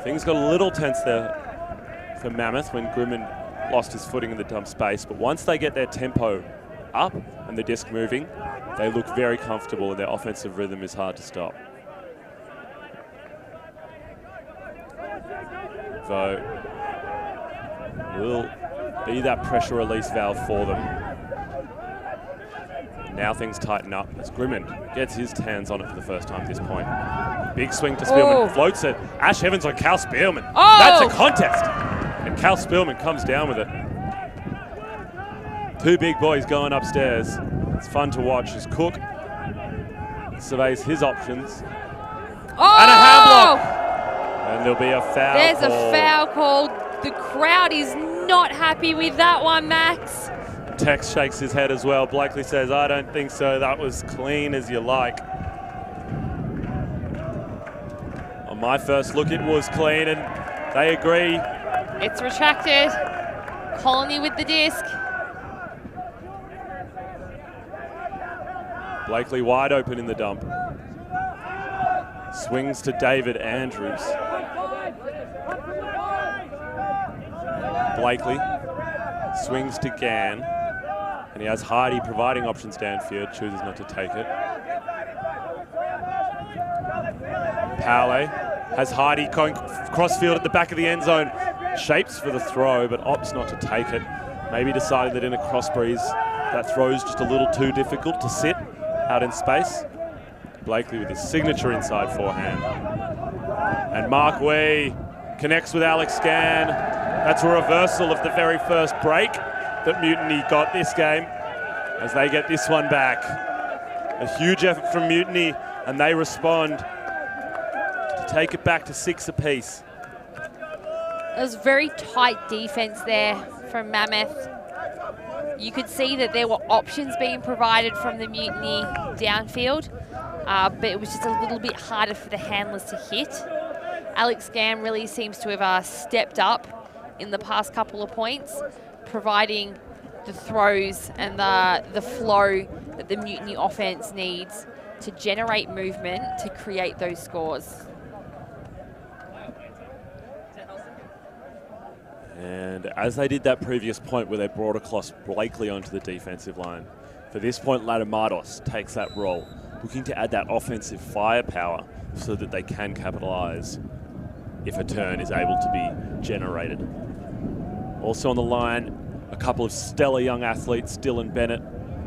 [SPEAKER 1] Things got a little tense there for Mammoth when Grimman lost his footing in the dump space, but once they get their tempo up and the disc moving, they look very comfortable, and their offensive rhythm is hard to stop. Vo will be that pressure release valve for them. Now things tighten up as Grimman gets his hands on it for the first time at this point. Big swing to Spielman, floats it. Ash Evans on Cal Spielman.
[SPEAKER 2] Oh.
[SPEAKER 1] That's a contest. And Cal Spielman comes down with it. 2 big boys going upstairs. It's fun to watch as Cook surveys his options.
[SPEAKER 2] Oh.
[SPEAKER 1] And a hand block. And there'll be a foul
[SPEAKER 2] There's
[SPEAKER 1] call.
[SPEAKER 2] a foul call. The crowd is not happy with that one, Max.
[SPEAKER 1] Tex shakes his head as well. Blakely says, I don't think so. That was clean as you like. On my first look, it was clean, and they agree.
[SPEAKER 2] It's retracted. Colony with the disc.
[SPEAKER 1] Blakely wide open in the dump. Swings to David Andrews. Blakely swings to Gann. And he has Hardy providing options downfield, chooses not to take it. Powley has Hardy going crossfield at the back of the end zone. Shapes for the throw, but opts not to take it. Maybe deciding that in a cross breeze, that throw's just a little too difficult to sit out in space. Blakely with his signature inside forehand. And Mark Wee connects with Alex Gann. That's a reversal of the very first break that Mutiny got this game as they get this one back. A huge effort from Mutiny, and they respond to take it back to 6 apiece.
[SPEAKER 2] It was very tight defense there from Mammoth. You could see that there were options being provided from the Mutiny downfield, but it was just a little bit harder for the handlers to hit. Alex Gann really seems to have stepped up in the past couple of points, providing the throws and the flow that the Mutiny offense needs to generate movement to create those scores.
[SPEAKER 1] And as they did that previous point where they brought across Blakely onto the defensive line, for this point, Ladamatos takes that role, looking to add that offensive firepower so that they can capitalise if a turn is able to be generated. Also on the line, a couple of stellar young athletes, Dylan Bennett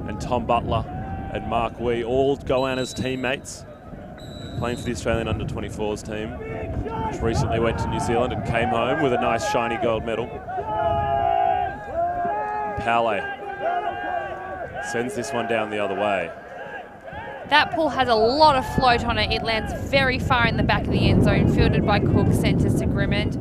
[SPEAKER 1] and Tom Butler and Mark Wee, all Goanna's teammates, playing for the Australian under-24s team. which recently went to New Zealand and came home with a nice shiny gold medal. Paulet sends this one down the other way.
[SPEAKER 2] That pull has a lot of float on it. It lands very far in the back of the end zone, fielded by Cook, centres to Grimmond.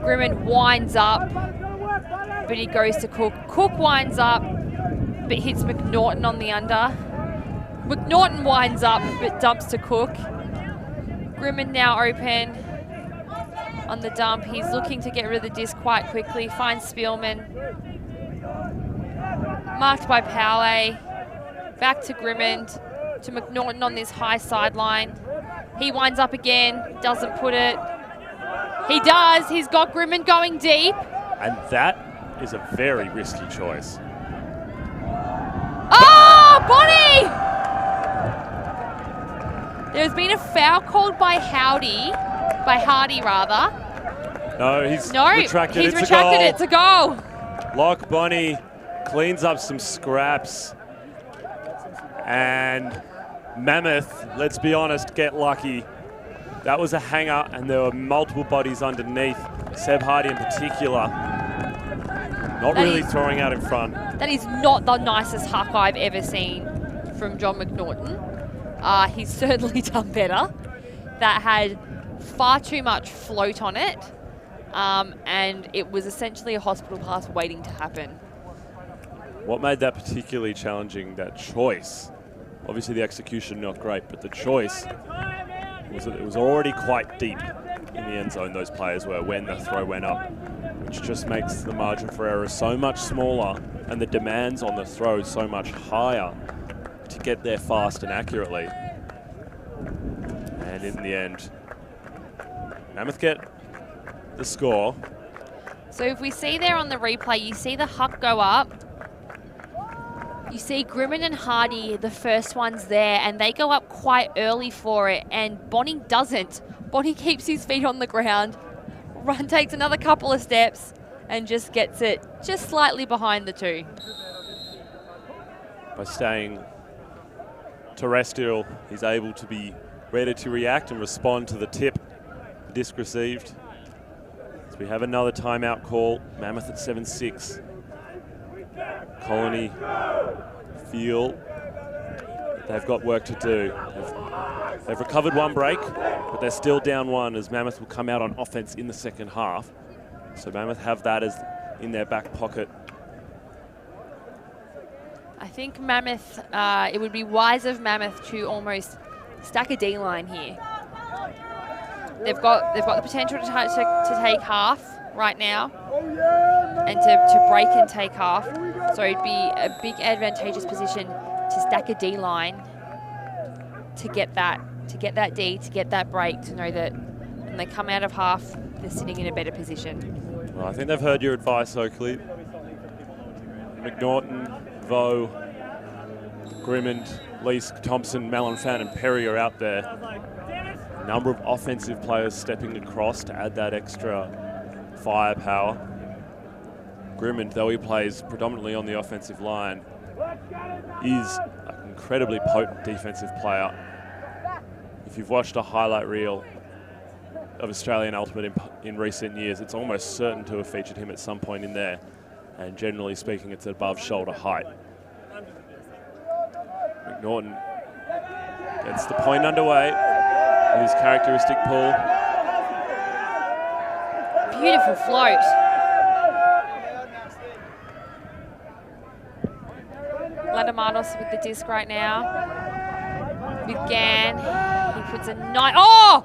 [SPEAKER 2] Grimmond winds up, but he goes to Cook. Cook winds up, but hits McNaughton on the under. McNaughton winds up, but dumps to Cook. Grimmond now open on the dump. He's looking to get rid of the disc quite quickly. Finds Spielman. Marked by Paulet. Back to Grimmond. To McNaughton on this high sideline. He winds up again, doesn't put it. He does, he's got Grimmond going deep.
[SPEAKER 1] And that is a very risky choice.
[SPEAKER 2] Oh, Bonnie! There's been a foul called by Hardy rather.
[SPEAKER 1] No, he's retracted.
[SPEAKER 2] He's retracted it. It's a goal.
[SPEAKER 1] Lock Bonnie cleans up some scraps. And Mammoth, let's be honest, get lucky. That was a hanger, and there were multiple bodies underneath. Seb Hardy in particular, not really throwing out in front.
[SPEAKER 2] That is not the nicest huck I've ever seen from John McNaughton. He's certainly done better. That had far too much float on it, and it was essentially a hospital pass waiting to happen.
[SPEAKER 1] What made that particularly challenging, that choice? Obviously the execution not great, but the choice was that it was already quite deep in the end zone, those players were, when the throw went up, which just makes the margin for error so much smaller and the demands on the throw so much higher to get there fast and accurately. And in the end, Mammoth get the score.
[SPEAKER 2] So if we see there on the replay, you see the huck go up. You see Grimmond and Hardy, the first ones there, and they go up quite early for it, and Bonnie doesn't. Bonnie keeps his feet on the ground, takes another couple of steps, and just gets it just slightly behind the two.
[SPEAKER 1] By staying terrestrial, he's able to be ready to react and respond to the tip, the disc received. So we have another timeout call, Mammoth at 7-6. Colony feel that they've got work to do. They've recovered one break, but they're still down one as Mammoth will come out on offense in the second half. So Mammoth have that as in their back pocket.
[SPEAKER 2] I think Mammoth, it would be wise of Mammoth to almost stack a D-line here. They've got the potential to take half right now and to break and take half. So it'd be a big advantageous position to stack a D-line to get that D, to get that break, to know that when they come out of half, they're sitting in a better position.
[SPEAKER 1] Well, I think they've heard your advice, Oakley. McNaughton, Vo, Grimmond, Leask, Thompson, Malenfant and Perry are out there. A number of offensive players stepping across to add that extra firepower. Grimmond, though he plays predominantly on the offensive line, is an incredibly potent defensive player. If you've watched a highlight reel of Australian Ultimate in recent years, it's almost certain to have featured him at some point in there. And generally speaking, it's above shoulder height. McNaughton gets the point underway with his characteristic pull.
[SPEAKER 2] Beautiful float. Ladamanos with the disc right now. With Gann, he puts a nice. Oh!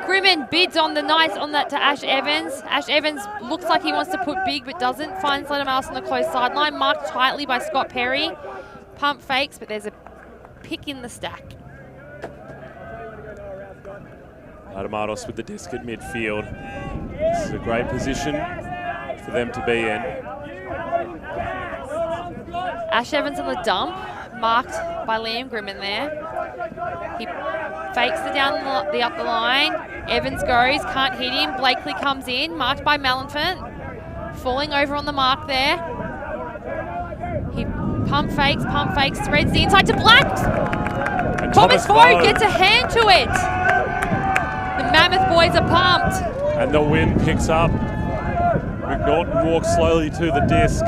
[SPEAKER 2] Grimmond bids on that to Ash Evans. Ash Evans looks like he wants to put big but doesn't. Finds Ladamanos on the close sideline, marked tightly by Scott Perry. Pump fakes, but there's a pick in the stack.
[SPEAKER 1] Ladamanos with the disc at midfield. This is a great position for them to be in.
[SPEAKER 2] Ash Evans on the dump, marked by Liam Grimmond there. He fakes up the line. Evans goes, can't hit him. Blakely comes in, marked by Malenfant. Falling over on the mark there. He pump fakes, threads the inside to Black.
[SPEAKER 1] And
[SPEAKER 2] Thomas Vogt gets a hand to it. The Mammoth boys are pumped.
[SPEAKER 1] And the wind picks up. McNaughton walks slowly to the disc.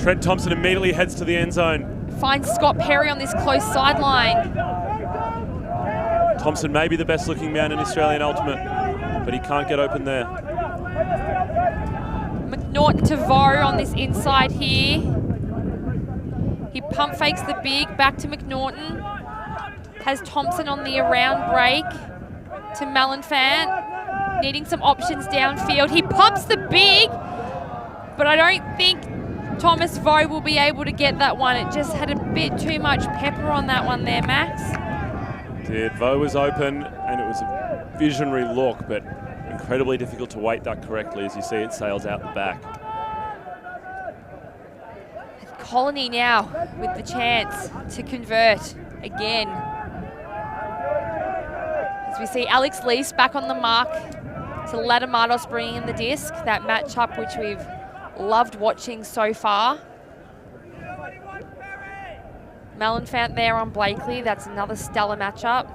[SPEAKER 1] Trent Thompson immediately heads to the end zone.
[SPEAKER 2] Finds Scott Perry on this close sideline.
[SPEAKER 1] Thompson may be the best looking man in Australian Ultimate, but he can't get open there.
[SPEAKER 2] McNaughton to Vo on this inside here. He pump fakes the big, back to McNaughton. Has Thompson on the around break to Malenfant. Needing some options downfield. He pumps the big, but I don't think Thomas Vo will be able to get that one. It just had a bit too much pepper on that one there, Max.
[SPEAKER 1] Vo was open, and it was a visionary look, but incredibly difficult to weight that correctly as you see it sails out the back.
[SPEAKER 2] Colony now with the chance to convert again. As we see Alex Lease back on the mark to Latamatos bringing in the disc, that matchup which we've loved watching so far. Malenfant there on Blakely, that's another stellar matchup.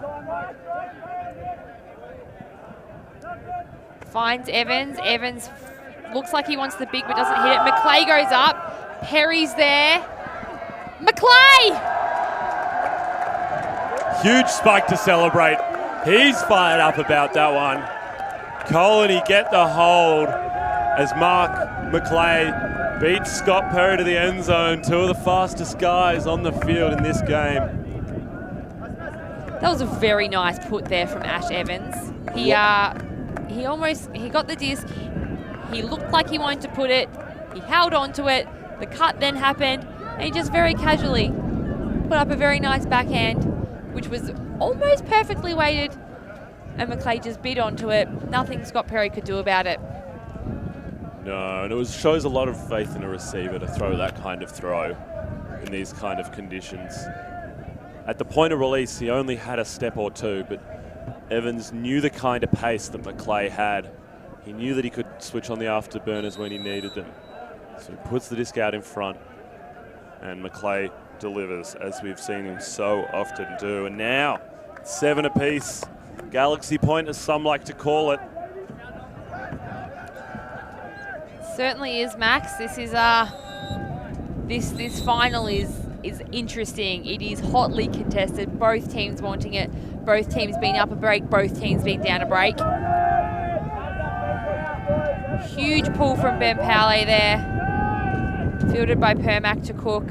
[SPEAKER 2] Finds Evans. Evans looks like he wants the big but doesn't hit it. McClay goes up. Perry's there. McClay!
[SPEAKER 1] Huge spike to celebrate. He's fired up about that one. Colony get the hold as Mark McClay beats Scott Perry to the end zone. Two of the fastest guys on the field in this game.
[SPEAKER 2] That was a very nice put there from Ash Evans. He got the disc. He looked like he wanted to put it. He held on to it. The cut then happened, and he just very casually put up a very nice backhand, which was almost perfectly weighted, and McClay just bit onto it. Nothing Scott Perry could do about it.
[SPEAKER 1] No, and it shows a lot of faith in a receiver to throw that kind of throw in these kind of conditions. At the point of release, he only had a step or two, but Evans knew the kind of pace that McClay had. He knew that he could switch on the afterburners when he needed them. So he puts the disc out in front, and McClay delivers, as we've seen him so often do. And now, 7 apiece. Galaxy point, as some like to call it.
[SPEAKER 2] Certainly is, Max. This is this final is interesting. It is hotly contested. Both teams wanting it. Both teams being up a break. Both teams being down a break. Huge pull from Ben Powley there. Fielded by Permac to Cook.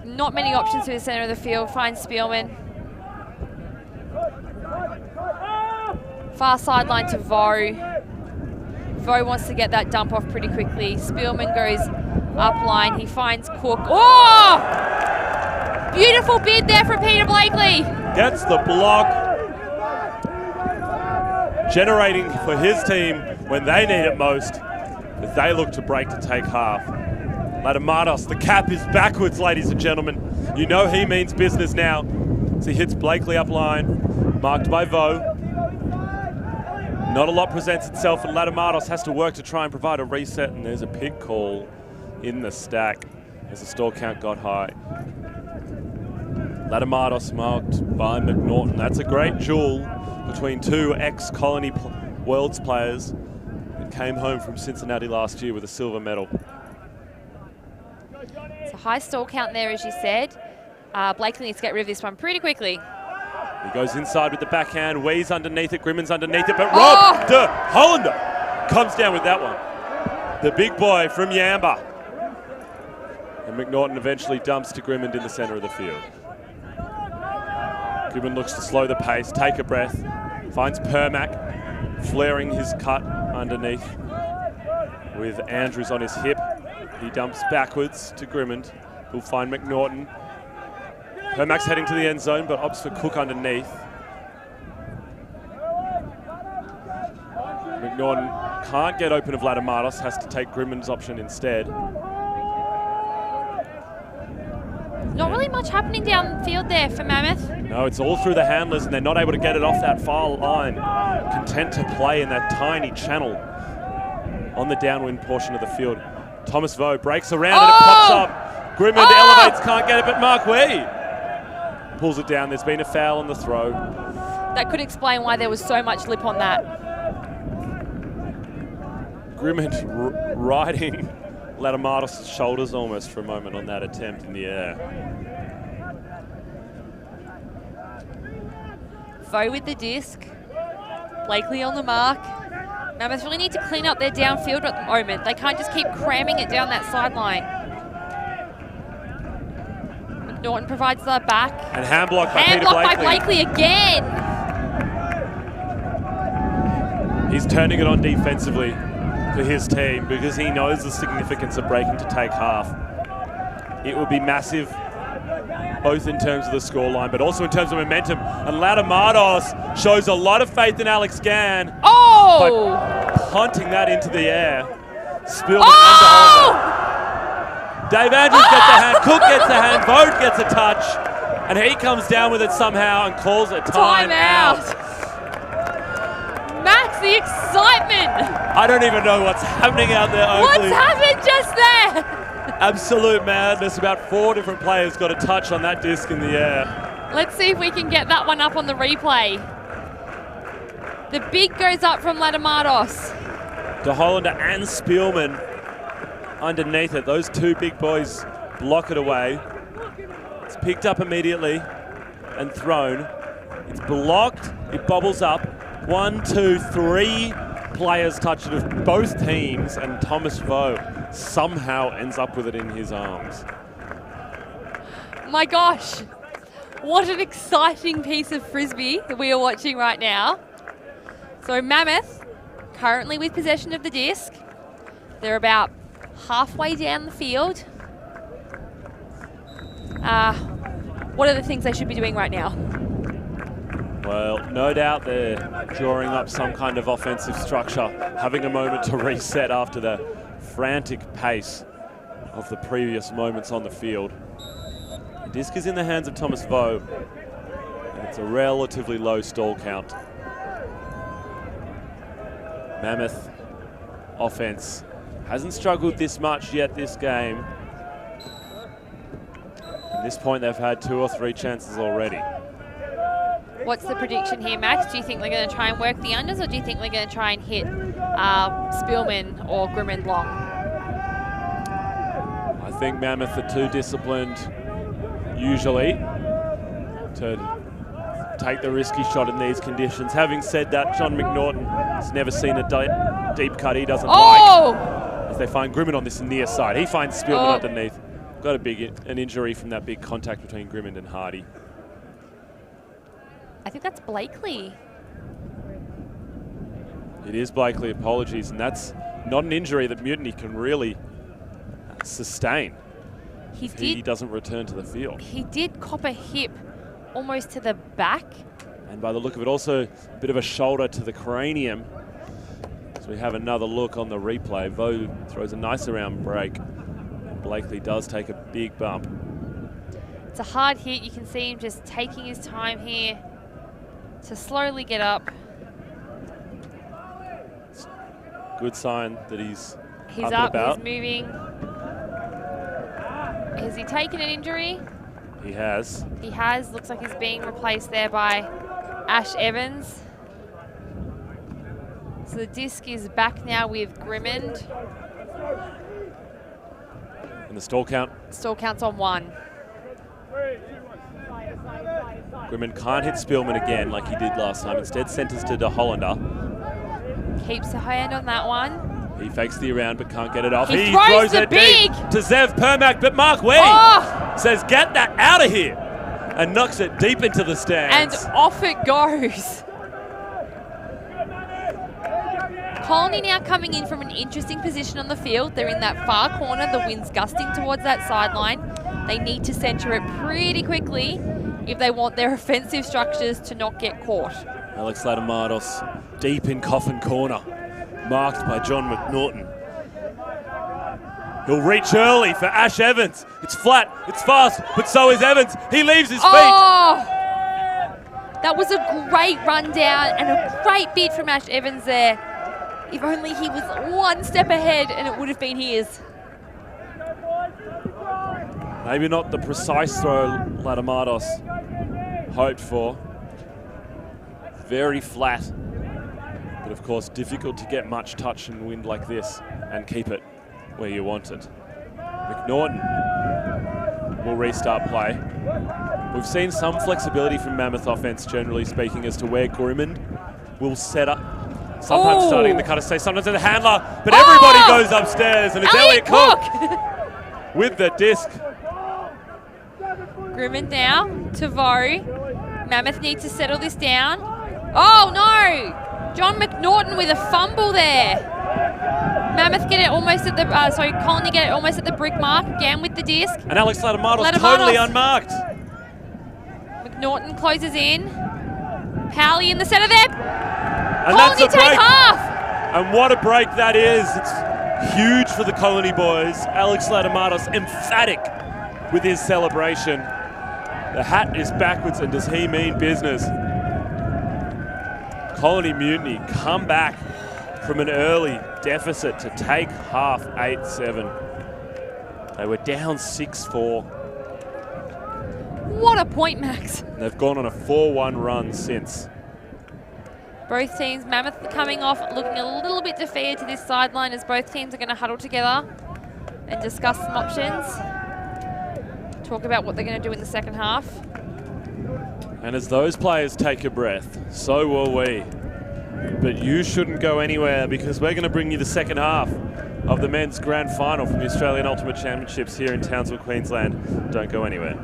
[SPEAKER 2] Not many options to the center of the field. Finds Spielman. Far sideline to Vo. Vo wants to get that dump off pretty quickly. Spielman goes up line. He finds Cook. Oh! Beautiful bid there from Peter Blakely.
[SPEAKER 1] Gets the block. Generating for his team when they need it most, as they look to break to take half. Latamatos, the cap is backwards, ladies and gentlemen. You know he means business now. As he hits Blakely up line, marked by Vo. Not a lot presents itself, and Latamatos has to work to try and provide a reset, and there's a pick call in the stack as the stall count got high. Latamatos marked by McNaughton. That's a great duel between two ex-Colony Worlds players that came home from Cincinnati last year with a silver medal.
[SPEAKER 2] It's a high stall count there, as you said. Blakely needs to get rid of this one pretty quickly.
[SPEAKER 1] He goes inside with the backhand, Wee's underneath it, Grimmon's underneath it, but Rob de Hollander comes down with that one. The big boy from Yamba. And McNaughton eventually dumps to Grimmond in the center of the field. Grimmond looks to slow the pace, take a breath, finds Permac, flaring his cut underneath with Andrews on his hip. He dumps backwards to Grimmond, who'll find McNaughton. Permac's heading to the end zone, but opts for Cook underneath. McNaughton can't get open of Latamatos, has to take Grimmond's option instead.
[SPEAKER 2] Not really much happening downfield there for Mammoth.
[SPEAKER 1] No, it's all through the handlers, and they're not able to get it off that far line. Content to play in that tiny channel on the downwind portion of the field. Thomas Vo breaks around and it pops up. Grimmond elevates, can't get it, but Mark Wee pulls it down. There's been a foul on the throw.
[SPEAKER 2] That could explain why there was so much lip on that.
[SPEAKER 1] Grimmond riding Latimatos' shoulders almost for a moment on that attempt in the air.
[SPEAKER 2] Vo with the disc. Blakely on the mark. Mammoth really need to clean up their downfield at the moment. They can't just keep cramming it down that sideline. McNaughton provides the back.
[SPEAKER 1] And hand block by
[SPEAKER 2] Hand
[SPEAKER 1] Peter
[SPEAKER 2] block
[SPEAKER 1] Blakely.
[SPEAKER 2] by Blakely again.
[SPEAKER 1] He's turning it on defensively for his team because he knows the significance of breaking to take half. It would be massive, both in terms of the scoreline, but also in terms of momentum. And Latimatos shows a lot of faith in Alex Gann by punting that into the air. Spillman under. Dave Andrews gets a hand, Cook gets a hand, Vogt gets a touch, and he comes down with it somehow and calls it time out.
[SPEAKER 2] Max, the excitement.
[SPEAKER 1] I don't even know what's happening out there, Oakley.
[SPEAKER 2] What's happened just there?
[SPEAKER 1] Absolute madness. About 4 different players got a touch on that disc in the air.
[SPEAKER 2] Let's see if we can get that one up on the replay. The big goes up from Latimatos.
[SPEAKER 1] De Hollander and Spielman underneath it. Those 2 big boys block it away. It's picked up immediately and thrown. It's blocked. It bobbles up. 1, 2, 3 players touch it of both teams, and Thomas Vo somehow ends up with it in his arms.
[SPEAKER 2] My gosh, what an exciting piece of frisbee that we are watching right now. So Mammoth currently with possession of the disc. They're about halfway down the field. What are the things they should be doing right now?
[SPEAKER 1] Well, no doubt they're drawing up some kind of offensive structure, having a moment to reset after the frantic pace of the previous moments on the field. The disc is in the hands of Thomas Vo, and it's a relatively low stall count. Mammoth offense hasn't struggled this much yet this game. At this point, they've had 2 or 3 chances already.
[SPEAKER 2] What's the prediction here, Max? Do you think they're going to try and work the unders, or do you think they're going to try and hit Spielman or Grimmond long?
[SPEAKER 1] I think Mammoth are too disciplined, usually, to take the risky shot in these conditions. Having said that, John McNaughton has never seen a deep cut he doesn't like. As they find Grimmond on this near side. He finds Spielman underneath. Got an injury from that big contact between Grimmond and Hardy.
[SPEAKER 2] I think that's Blakely.
[SPEAKER 1] It is Blakely, apologies, and that's not an injury that Mutiny can really sustain. He doesn't return to the field.
[SPEAKER 2] He did cop a hip almost to the back.
[SPEAKER 1] And by the look of it, also a bit of a shoulder to the cranium. So we have another look on the replay. Vo throws a nice around break. Blakely does take a big bump.
[SPEAKER 2] It's a hard hit. You can see him just taking his time here to slowly get up.
[SPEAKER 1] Good sign that he's
[SPEAKER 2] up, he's moving. Has he taken an injury?
[SPEAKER 1] He has.
[SPEAKER 2] He has. Looks like he's being replaced there by Ash Evans. So the disc is back now with Grimmond.
[SPEAKER 1] And the stall count?
[SPEAKER 2] Stall count's on 1.
[SPEAKER 1] Grimmond can't hit Spielman again like he did last time. Instead centers to De Hollander.
[SPEAKER 2] Keeps a hand on that one.
[SPEAKER 1] He fakes the around but can't get it off.
[SPEAKER 2] He throws it
[SPEAKER 1] deep to Zev Permack, but Mark Wee says, get that out of here, and knocks it deep into the stands.
[SPEAKER 2] And off it goes. Colony now coming in from an interesting position on the field. They're in that far corner. The wind's gusting towards that sideline. They need to centre it pretty quickly if they want their offensive structures to not get caught.
[SPEAKER 1] Alex Latimatos deep in coffin corner, marked by John McNaughton. He'll reach early for Ash Evans. It's flat, it's fast, but so is Evans. He leaves his feet.
[SPEAKER 2] That was a great rundown and a great bid from Ash Evans there. If only he was one step ahead and it would have been his.
[SPEAKER 1] Maybe not the precise throw, Latimatos, hoped for. Very flat, but of course difficult to get much touch and wind like this and keep it where you want it. McNaughton will restart play. We've seen some flexibility from Mammoth offense, generally speaking, as to where Grimmond will set up. Sometimes starting in the cutter stage, sometimes in the handler, but everybody goes upstairs, and it's Elliot Cook with the disc.
[SPEAKER 2] Grimmond now to Vo. Mammoth needs to settle this down. Oh no! John McNaughton with a fumble there. Mammoth get it almost at the, Colony get it almost at the brick mark, again with the disc.
[SPEAKER 1] And Alex Latamatos totally unmarked.
[SPEAKER 2] McNaughton closes in. Powley in the centre there.
[SPEAKER 1] And
[SPEAKER 2] Colony
[SPEAKER 1] that's a break.
[SPEAKER 2] take half.
[SPEAKER 1] And what a break that is. It's huge for the Colony boys. Alex Latamatos emphatic with his celebration. The hat is backwards, and does he mean business? Colony Mutiny come back from an early deficit to take half 8-7. They were down 6-4.
[SPEAKER 2] What a point, Max.
[SPEAKER 1] And they've gone on a 4-1 run since.
[SPEAKER 2] Both teams, Mammoth coming off, looking a little bit defeated to this sideline as both teams are going to huddle together and discuss some options. Talk about what they're going to do in the second half.
[SPEAKER 1] And as those players take a breath, so will we. But you shouldn't go anywhere, because we're going to bring you the second half of the men's grand final from the Australian Ultimate Championships here in Townsville, Queensland. Don't go anywhere.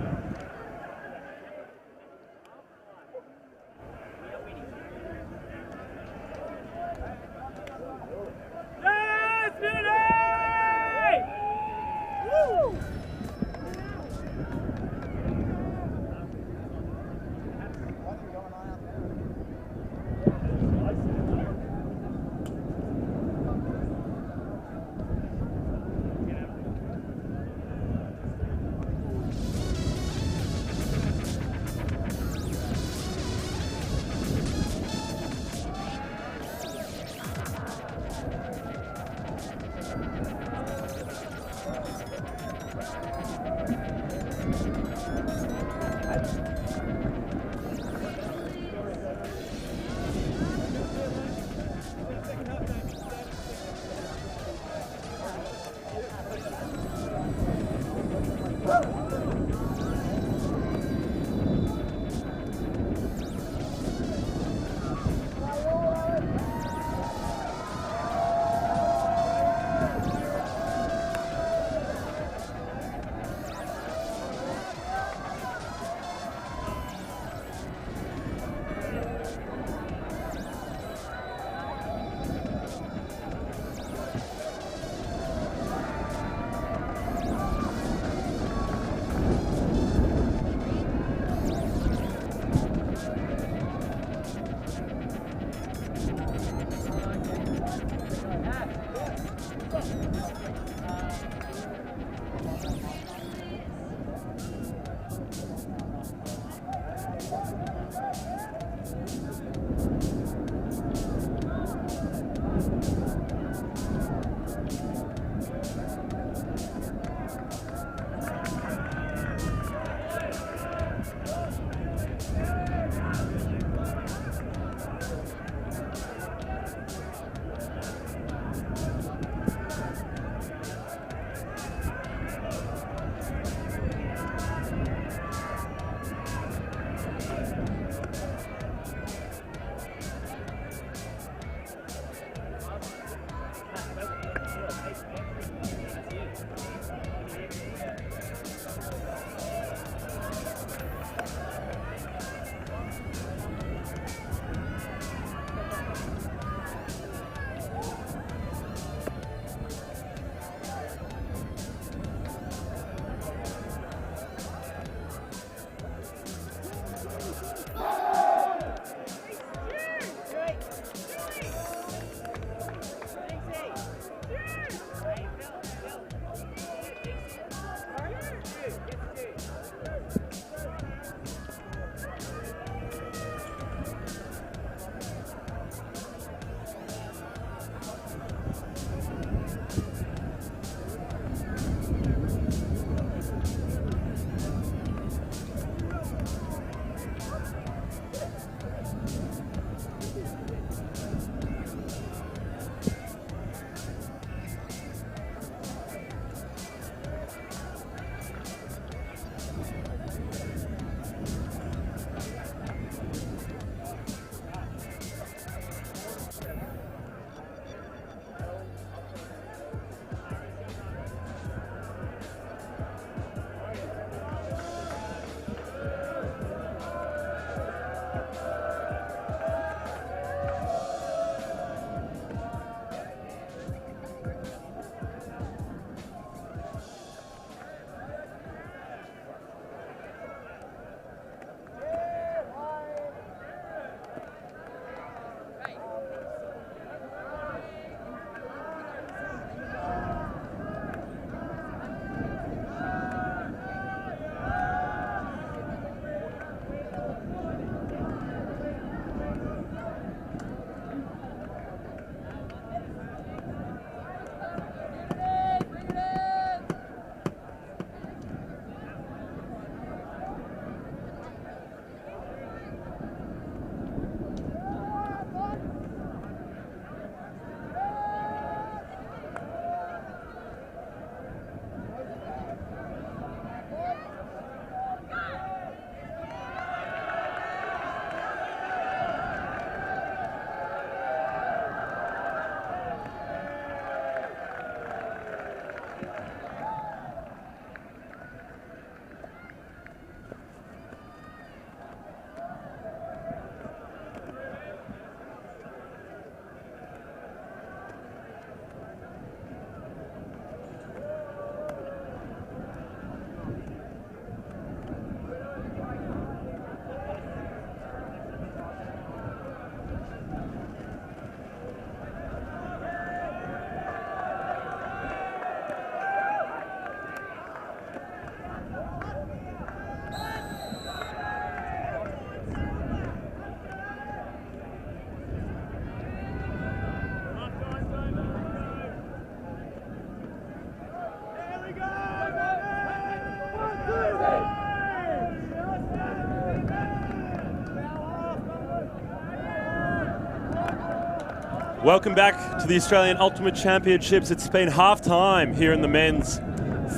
[SPEAKER 1] Welcome back to the Australian Ultimate Championships. It's been half-time here in the men's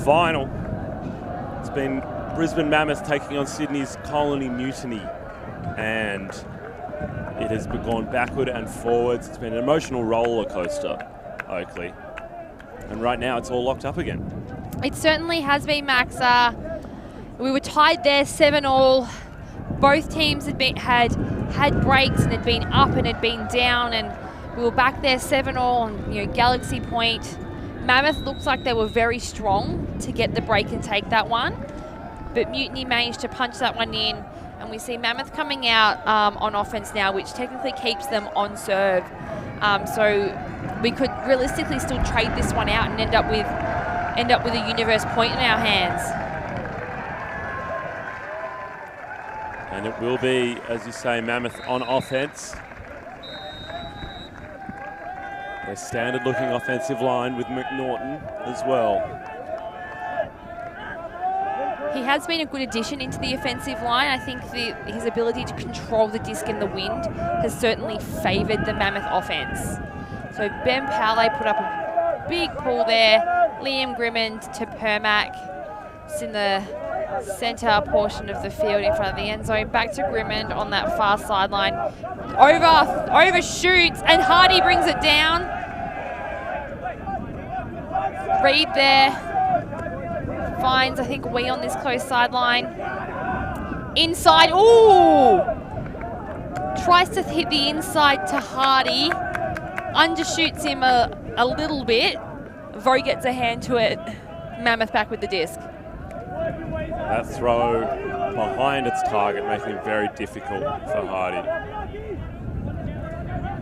[SPEAKER 1] final. It's been Brisbane Mammoth taking on Sydney's Colony Mutiny, and it has gone backward and forwards. It's been an emotional roller coaster, Oakley. And right now it's all locked up again.
[SPEAKER 2] It certainly has been, Max. We were tied there 7-all. Both teams had breaks and had been up and had been down, and we were back there 7-all on Galaxy Point. Mammoth looks like they were very strong to get the break and take that one, but Mutiny managed to punch that one in, and we see Mammoth coming out on offense now, which technically keeps them on serve. So we could realistically still trade this one out and end up with a universe point in our hands.
[SPEAKER 1] And it will be, as you say, Mammoth on offense. Their standard-looking offensive line with McNaughton as well.
[SPEAKER 2] He has been a good addition into the offensive line. I think his ability to control the disc in the wind has certainly favoured the Mammoth offense. So Ben Powley put up a big pull there. Liam Grimmond to Permac. It's in the centre portion of the field in front of the end zone. Back to Grimmond on that far sideline. Overshoots, and Hardy brings it down. Reed there finds, I think, Wee on this close sideline. Inside, ooh! Tries to hit the inside to Hardy. Undershoots him a little bit. Vo gets a hand to it. Mammoth back with the disc.
[SPEAKER 1] That throw behind its target, making it very difficult for Hardy.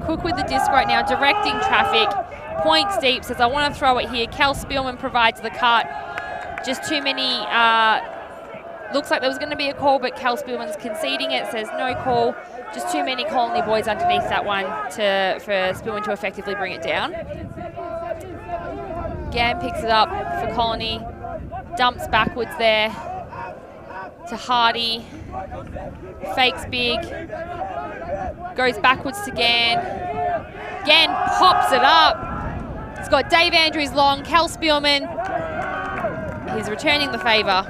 [SPEAKER 2] Cook with the disc right now, directing traffic. Points deep, says, I want to throw it here. Cal Spielman provides the cut. Just too many, looks like there was going to be a call, but Cal Spielman's conceding it, says no call. Just too many Colony boys underneath that one for Spielman to effectively bring it down. Gam picks it up for Colony. Dumps backwards there to Hardy. Fakes big. Goes backwards to Gan. Gan pops it up. It's got Dave Andrews long. Cal Spielman. He's returning the favour.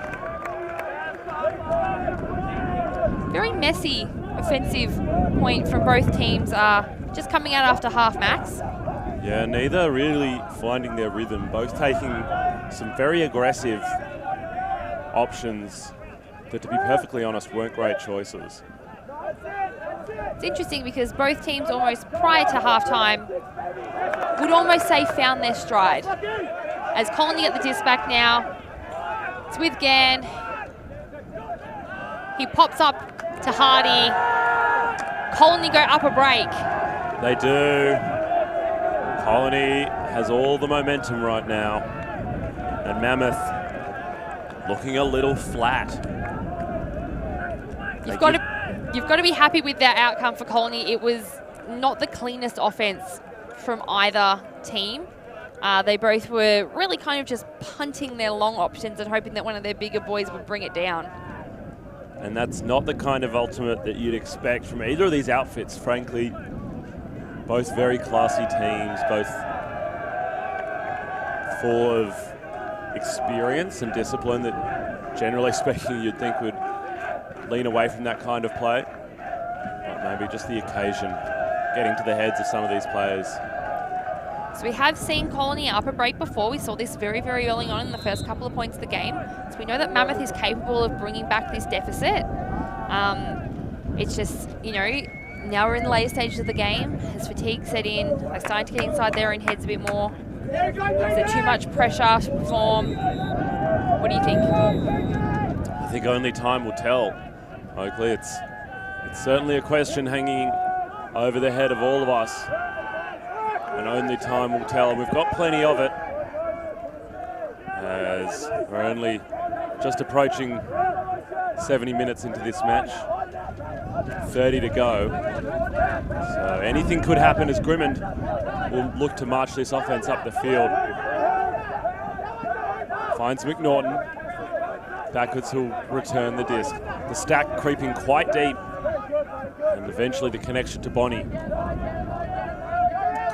[SPEAKER 2] Very messy offensive point from both teams. Just coming out after half, Max.
[SPEAKER 1] Yeah, neither really finding their rhythm. Both taking some very aggressive options that, to be perfectly honest, weren't great choices.
[SPEAKER 2] It's interesting because both teams almost prior to halftime would almost say found their stride. As Colony get the disc back now, it's with Gan. He pops up to Hardy. Colony go up a break.
[SPEAKER 1] They do. Colony has all the momentum right now, and Mammoth looking a little flat.
[SPEAKER 2] You've got to be happy with that outcome for Colony. It was not the cleanest offense from either team. They both were really kind of just punting their long options and hoping that one of their bigger boys would bring it down.
[SPEAKER 1] And that's not the kind of ultimate that you'd expect from either of these outfits, frankly. Both very classy teams, both full of experience and discipline that, generally speaking, you'd think would lean away from that kind of play. But maybe just the occasion getting to the heads of some of these players.
[SPEAKER 2] So we have seen Colony up a break before. We saw this very, very early on in the first couple of points of the game. So we know that Mammoth is capable of bringing back this deficit. It's just, now we're in the later stages of the game. Has fatigue set in? They're starting to get inside their own heads a bit more. Is there too much pressure to perform? What do you think?
[SPEAKER 1] I think only time will tell, Oakley. It's certainly a question hanging over the head of all of us. And only time will tell. And we've got plenty of it, as we're only just approaching 70 minutes into this match. 30 to go. So anything could happen as Grimmond will look to march this offense up the field. Finds McNaughton. Backwards, he'll return the disc. The stack creeping quite deep. And eventually the connection to Bonnie.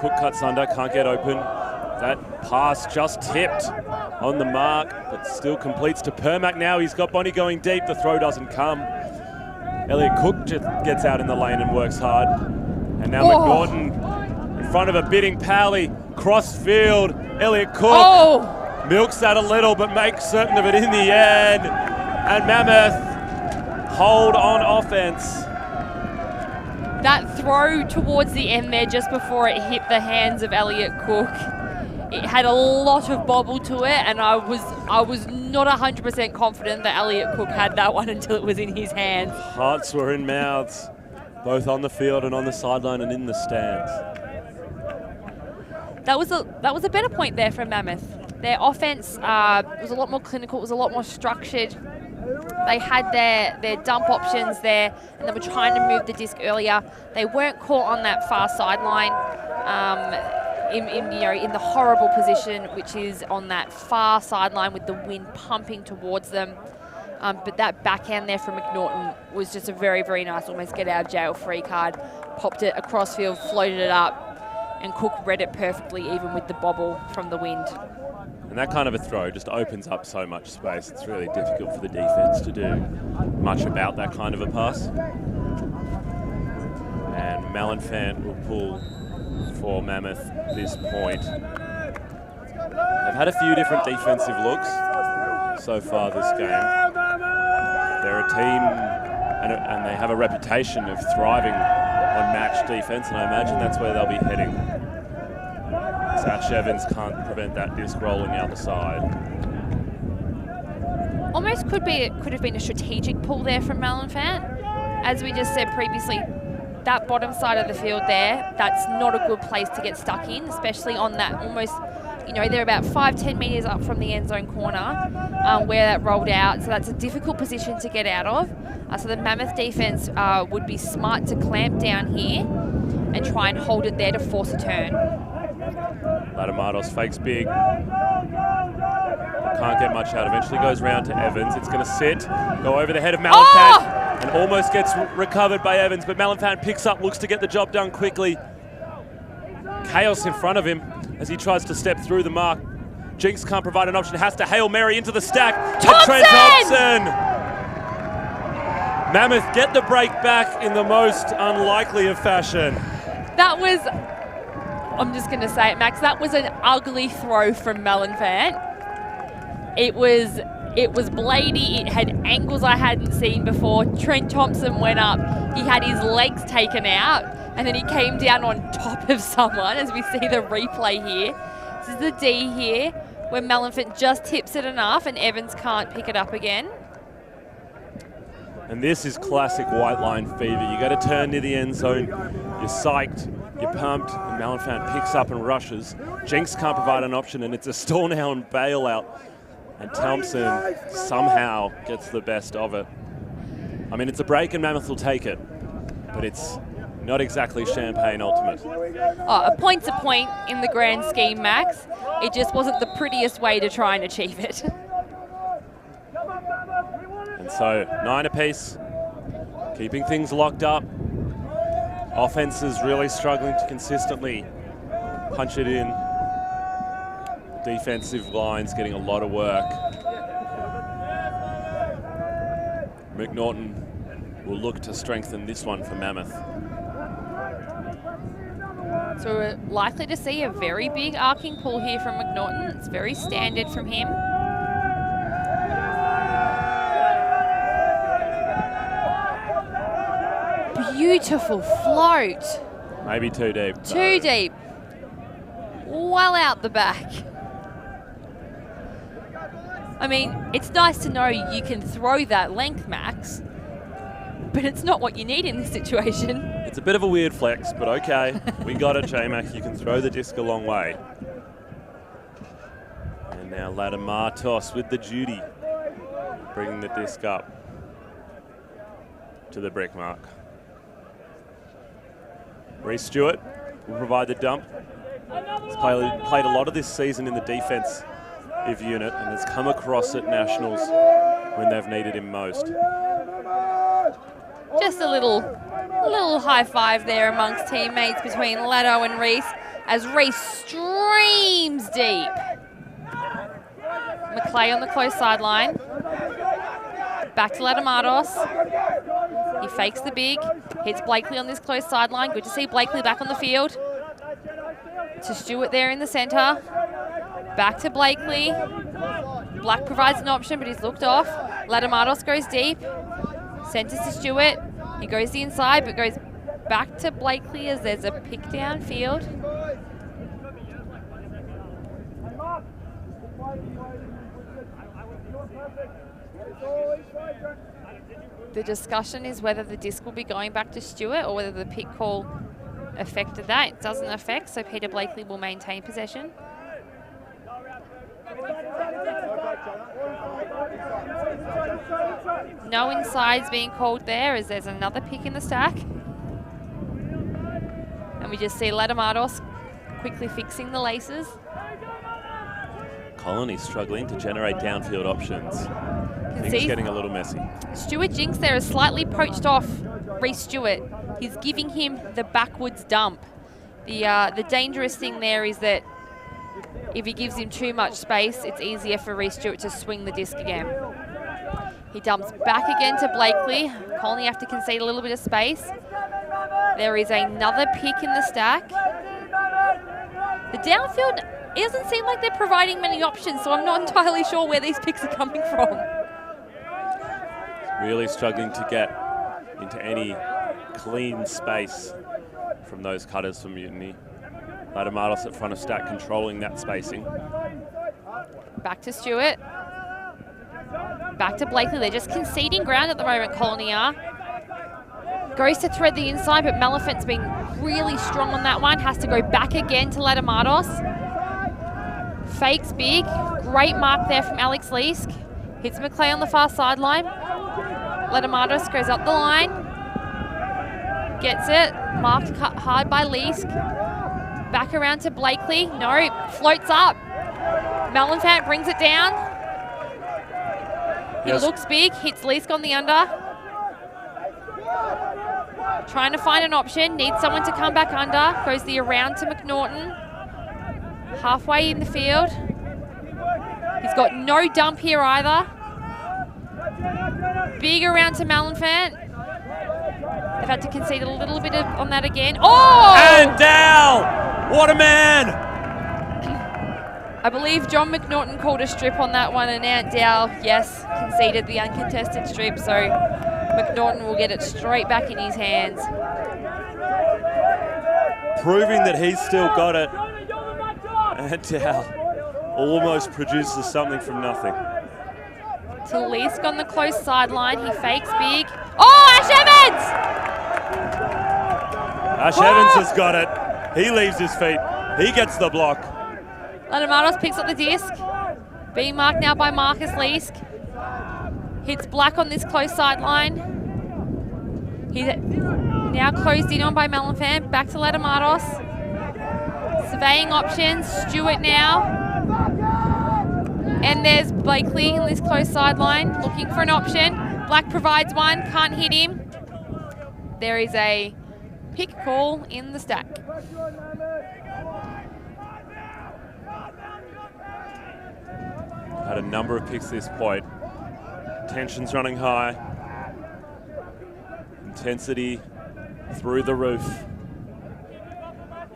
[SPEAKER 1] Cook cuts under, can't get open. That pass just tipped on the mark, but still completes to Permac now. He's got Bonnie going deep. The throw doesn't come. Elliot Cook just gets out in the lane and works hard. And now McNaughton in front of a bidding Pally. Cross field. Elliot Cook milks that a little, but makes certain of it in the end. And Mammoth hold on offense.
[SPEAKER 2] That throw towards the end there, just before it hit the hands of Elliot Cook, it had a lot of bobble to it, and I was not 100% confident that Elliot Cook had that one until it was in his hands.
[SPEAKER 1] Hearts were in mouths, both on the field and on the sideline and in the stands.
[SPEAKER 2] That was a better point there from Mammoth. Their offense was a lot more clinical, it was a lot more structured. They had their dump options there, and they were trying to move the disc earlier. They weren't caught on that far sideline in the horrible position, which is on that far sideline with the wind pumping towards them. But that backhand there from McNaughton was just a very, very nice, almost get out of jail free card. Popped it across field, floated it up, and Cook read it perfectly, even with the bobble from the wind.
[SPEAKER 1] And that kind of a throw just opens up so much space. It's really difficult for the defense to do much about that kind of a pass. And Malenfant will pull for Mammoth at this point. They've had a few different defensive looks so far this game. They're a team and they have a reputation of thriving on match defense, and I imagine that's where they'll be heading. Satch Evans can't prevent that disc rolling out the side.
[SPEAKER 2] Almost could have been a strategic pull there from Malenfant. As we just said previously, that bottom side of the field there, that's not a good place to get stuck in, especially on that almost, they're about 5-10 metres up from the end zone corner where that rolled out. So that's a difficult position to get out of. So the Mammoth defence would be smart to clamp down here and try and hold it there to force a turn.
[SPEAKER 1] Latamatos fakes big. Can't get much out. Eventually goes round to Evans. It's going to sit, go over the head of Malenfant, and almost gets recovered by Evans. But Malenfant picks up, looks to get the job done quickly. Chaos in front of him as he tries to step through the mark. Jinx can't provide an option, has to Hail Mary into the stack.
[SPEAKER 2] Thompson!
[SPEAKER 1] Trent Thompson! Mammoth get the break back in the most unlikely of fashion.
[SPEAKER 2] That was, I'm just going to say it, Max, that was an ugly throw from Malenfant. It was bladey, it had angles I hadn't seen before. Trent Thompson went up, he had his legs taken out, and then he came down on top of someone, as we see the replay here. This is the D here, where Malenfant just tips it enough and Evans can't pick it up again.
[SPEAKER 1] And this is classic white line fever. You got to turn near the end zone, you're psyched, you're pumped, and Malenfant picks up and rushes. Jinx can't provide an option, and it's a stall now and bailout. And Thompson somehow gets the best of it. I mean, it's a break and Mammoth will take it, but it's not exactly champagne ultimate.
[SPEAKER 2] A point's a point in the grand scheme, Max. It just wasn't the prettiest way to try and achieve it.
[SPEAKER 1] And so 9 apiece, keeping things locked up. Offense is really struggling to consistently punch it in. Defensive line's getting a lot of work. McNaughton will look to strengthen this one for Mammoth.
[SPEAKER 2] So we're likely to see a very big arcing pull here from McNaughton. It's very standard from him. Beautiful float.
[SPEAKER 1] Maybe too deep.
[SPEAKER 2] Too deep. Well out the back. I mean, it's nice to know you can throw that length, Max, but it's not what you need in this situation.
[SPEAKER 1] It's a bit of a weird flex, but okay. We got it, J-Mac. You can throw the disc a long way. And now Latamatos with the duty, bringing the disc up to the brick mark. Reece Stewart will provide the dump. He's played a lot of this season in the defense unit and has come across at Nationals when they've needed him most.
[SPEAKER 2] Just a little high five there amongst teammates between Latto and Reece as Reese streams deep. McClay on the close sideline. Back to Ladamados. He fakes the big, hits Blakely on this close sideline. Good to see Blakely back on the field. To Stewart there in the centre. Back to Blakely. Black provides an option, but he's looked off. Ladamados goes deep. Centres to Stewart. He goes the inside, but goes back to Blakely as there's a pick downfield. The discussion is whether the disc will be going back to Stewart or whether the pick call affected that. It doesn't affect, so Peter Blakely will maintain possession. No insides being called there as there's another pick in the stack. And we just see Ladamados quickly fixing the laces.
[SPEAKER 1] Colony struggling to generate downfield options. Things getting a little messy.
[SPEAKER 2] Stewart Jinx there is slightly poached off Reese Stewart. He's giving him the backwards dump. The dangerous thing there is that if he gives him too much space, it's easier for Reese Stewart to swing the disc again. He dumps back again to Blakely. Colony have to concede a little bit of space. There is another pick in the stack. The downfield, it doesn't seem like they're providing many options, so I'm not entirely sure where these picks are coming from.
[SPEAKER 1] Really struggling to get into any clean space from those cutters for Mutiny. Ladamados at front of stack controlling that spacing.
[SPEAKER 2] Back to Stewart. Back to Blakely. They're just conceding ground at the moment, Colony are. Goes to thread the inside, but Maleficent's been really strong on that one. Has to go back again to Ladamados. Fakes big. Great mark there from Alex Leask. Hits McClay on the far sideline. Ladamados goes up the line. Gets it. Marked hard by Leask. Back around to Blakely. No, floats up. Malenfant brings it down. He looks big. Hits Leask on the under. Trying to find an option. Needs someone to come back under. Goes the around to McNaughton. Halfway in the field. He's got no dump here either. Big around to Malenfant. They've had to concede a little bit on that again. Oh!
[SPEAKER 1] And Dow! What a man!
[SPEAKER 2] I believe John McNaughton called a strip on that one, and Ant Dow, yes, conceded the uncontested strip, so McNaughton will get it straight back in his hands.
[SPEAKER 1] Proving that he's still got it. And Dow almost produces something from nothing.
[SPEAKER 2] To Leask on the close sideline, he fakes big. Oh, Ash Evans!
[SPEAKER 1] Ash Evans has got it. He leaves his feet. He gets the block.
[SPEAKER 2] Ladamados picks up the disc. Being marked now by Marcus Leask. Hits Black on this close sideline. He's now closed in on by Malenfant. Back to Ladamados. Surveying options. Stewart now. And there's Blakely in this close sideline, looking for an option. Black provides one, can't hit him. There is a pick call in the stack.
[SPEAKER 1] Had a number of picks at this point. Tension's running high. Intensity through the roof.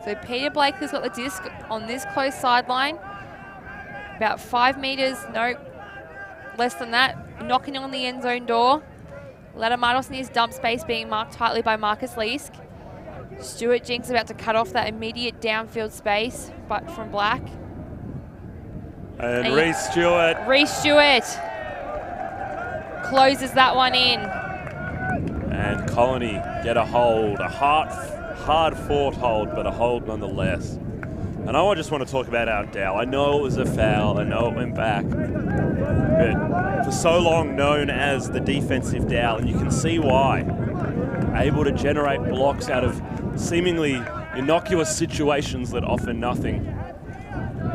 [SPEAKER 2] So Peter Blakely's got the disc on this close sideline. About 5 meters, no, less than that, knocking on the end zone door. Ladamados in his dump space being marked tightly by Marcus Leask. Stewart Jinx about to cut off that immediate downfield space, but from Black.
[SPEAKER 1] And Reese Stewart.
[SPEAKER 2] Reese Stewart closes that one in.
[SPEAKER 1] And Colony get a hold, a hard fought hold, but a hold nonetheless. And I just want to talk about our Dow. I know it was a foul, I know it went back, but for so long known as the defensive Dow, and you can see why. Able to generate blocks out of seemingly innocuous situations that offer nothing.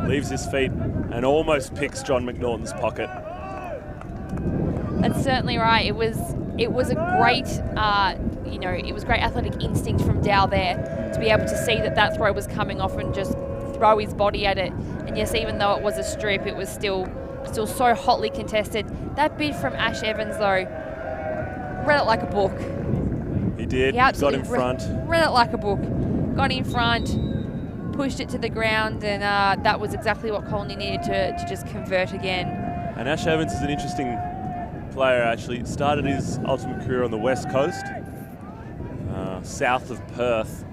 [SPEAKER 1] Leaves his feet and almost picks John McNaughton's pocket.
[SPEAKER 2] That's certainly right. It was a great, it was great athletic instinct from Dow there. to be able to see that that throw was coming off and just throw his body at it. And yes, even though it was a strip, it was still so hotly contested. That bid from Ash Evans, though, read it like a book.
[SPEAKER 1] He did. He got in front.
[SPEAKER 2] Read it like a book. Got in front, pushed it to the ground, and that was exactly what Colony needed to just convert again.
[SPEAKER 1] And Ash Evans is an interesting player, actually. Started his ultimate career on the West Coast, south of Perth,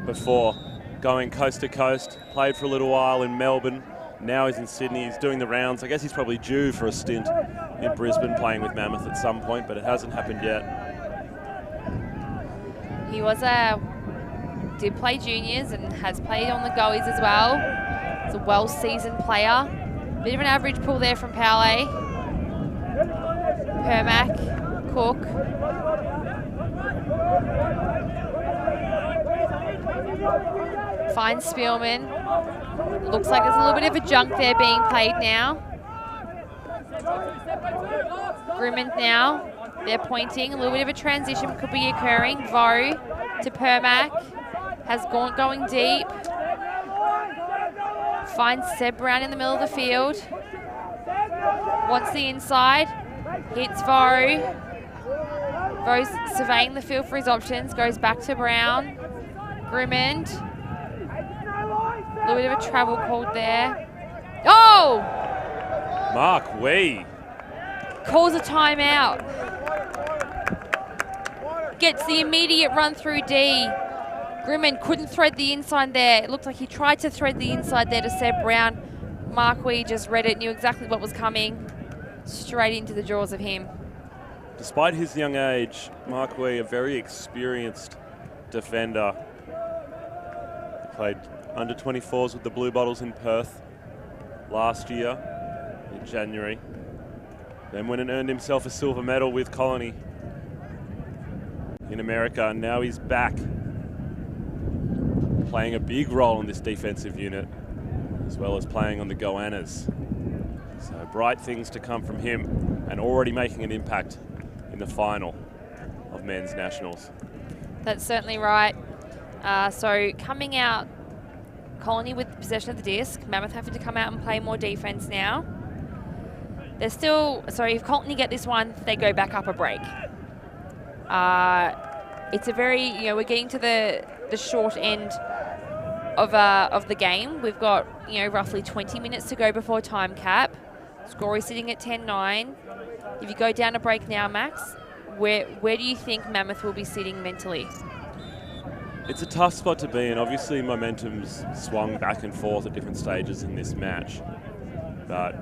[SPEAKER 1] before going coast to coast. Played for a little while in Melbourne. Now he's in Sydney. He's doing the rounds. I guess he's probably due for a stint in Brisbane playing with Mammoth at some point, but it hasn't happened yet.
[SPEAKER 2] He did play juniors and has played on the goalies as well. He's a well-seasoned player. Bit of an average pull there from Powley. Permack, Cook. Finds Spielman. Looks like there's a little bit of a junk there being played now. Grimmond now. They're pointing. A little bit of a transition could be occurring. Vo to Permack. Has going deep. Finds Seb Brown in the middle of the field. Wants the inside. Hits Vo. Vo's surveying the field for his options. Goes back to Brown. Grimmond. A little bit of a travel called there. Oh!
[SPEAKER 1] Mark Wee
[SPEAKER 2] calls a timeout. Gets the immediate run through D. Grimmond couldn't thread the inside there. It looked like he tried to thread the inside there to Seb Brown. Mark Wee just read it, knew exactly what was coming. Straight into the jaws of him.
[SPEAKER 1] Despite his young age, Mark Wee, a very experienced defender. He played under 24s with the Blue Bottles in Perth last year in January. Then went and earned himself a silver medal with Colony in America, and now he's back playing a big role in this defensive unit, as well as playing on the Goannas. So bright things to come from him, and already making an impact in the final of men's nationals.
[SPEAKER 2] That's certainly right. So coming out, Colony with possession of the disc. Mammoth having to come out and play more defense now. They're still, if Colony get this one, they go back up a break. It's a very, we're getting to the short end of the game. We've got, roughly 20 minutes to go before time cap. Score is sitting at 10-9. If you go down a break now, Max, where do you think Mammoth will be sitting mentally?
[SPEAKER 1] It's a tough spot to be in. Obviously, momentum's swung back and forth at different stages in this match. But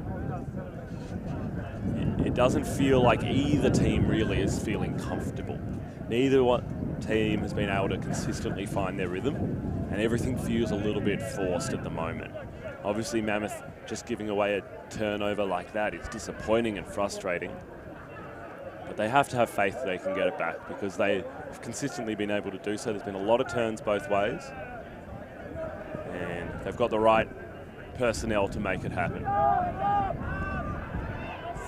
[SPEAKER 1] it doesn't feel like either team really is feeling comfortable. Neither team has been able to consistently find their rhythm, and everything feels a little bit forced at the moment. Obviously, Mammoth just giving away a turnover like that is disappointing and frustrating. But they have to have faith that they can get it back, because they have consistently been able to do so. There's been a lot of turns both ways, and they've got the right personnel to make it happen.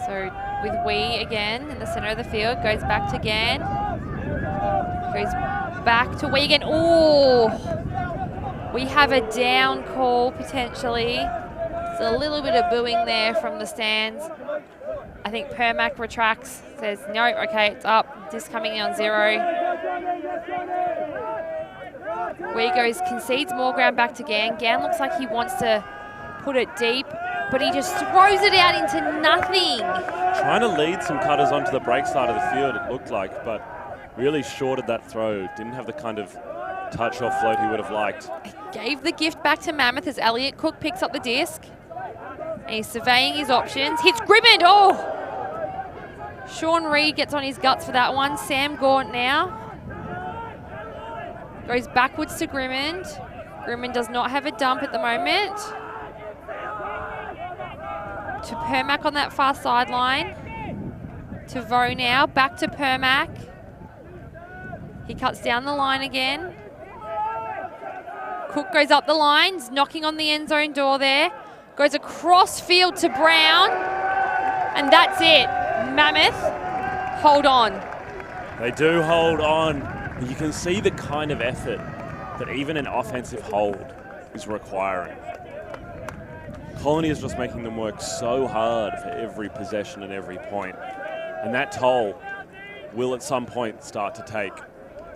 [SPEAKER 2] So with Wee again in the center of the field, goes back to Gann. Goes back to Wee again. Oh, we have a down call potentially. There's a little bit of booing there from the stands. I think Permack retracts, says, no, okay, it's up. Disc coming in on 0. Wee goes, concedes more ground back to Gann. Gann looks like he wants to put it deep, but he just throws it out into nothing.
[SPEAKER 1] Trying to lead some cutters onto the break side of the field, it looked like, but really shorted that throw. Didn't have the kind of touch offload he would have liked.
[SPEAKER 2] Gave the gift back to Mammoth as Elliot Cook picks up the disc. And he's surveying his options. Hits Grimmond. Oh! Sean Reid gets on his guts for that one. Sam Gaunt now. Goes backwards to Grimmond. Grimmond does not have a dump at the moment. To Permack on that far sideline. To Vo now. Back to Permack. He cuts down the line again. Cook goes up the lines, knocking on the end zone door there. Goes across field to Brown. And that's it. Mammoth, hold on.
[SPEAKER 1] They do hold on. You can see the kind of effort that even an offensive hold is requiring. Colony is just making them work so hard for every possession and every point. And that toll will at some point start to take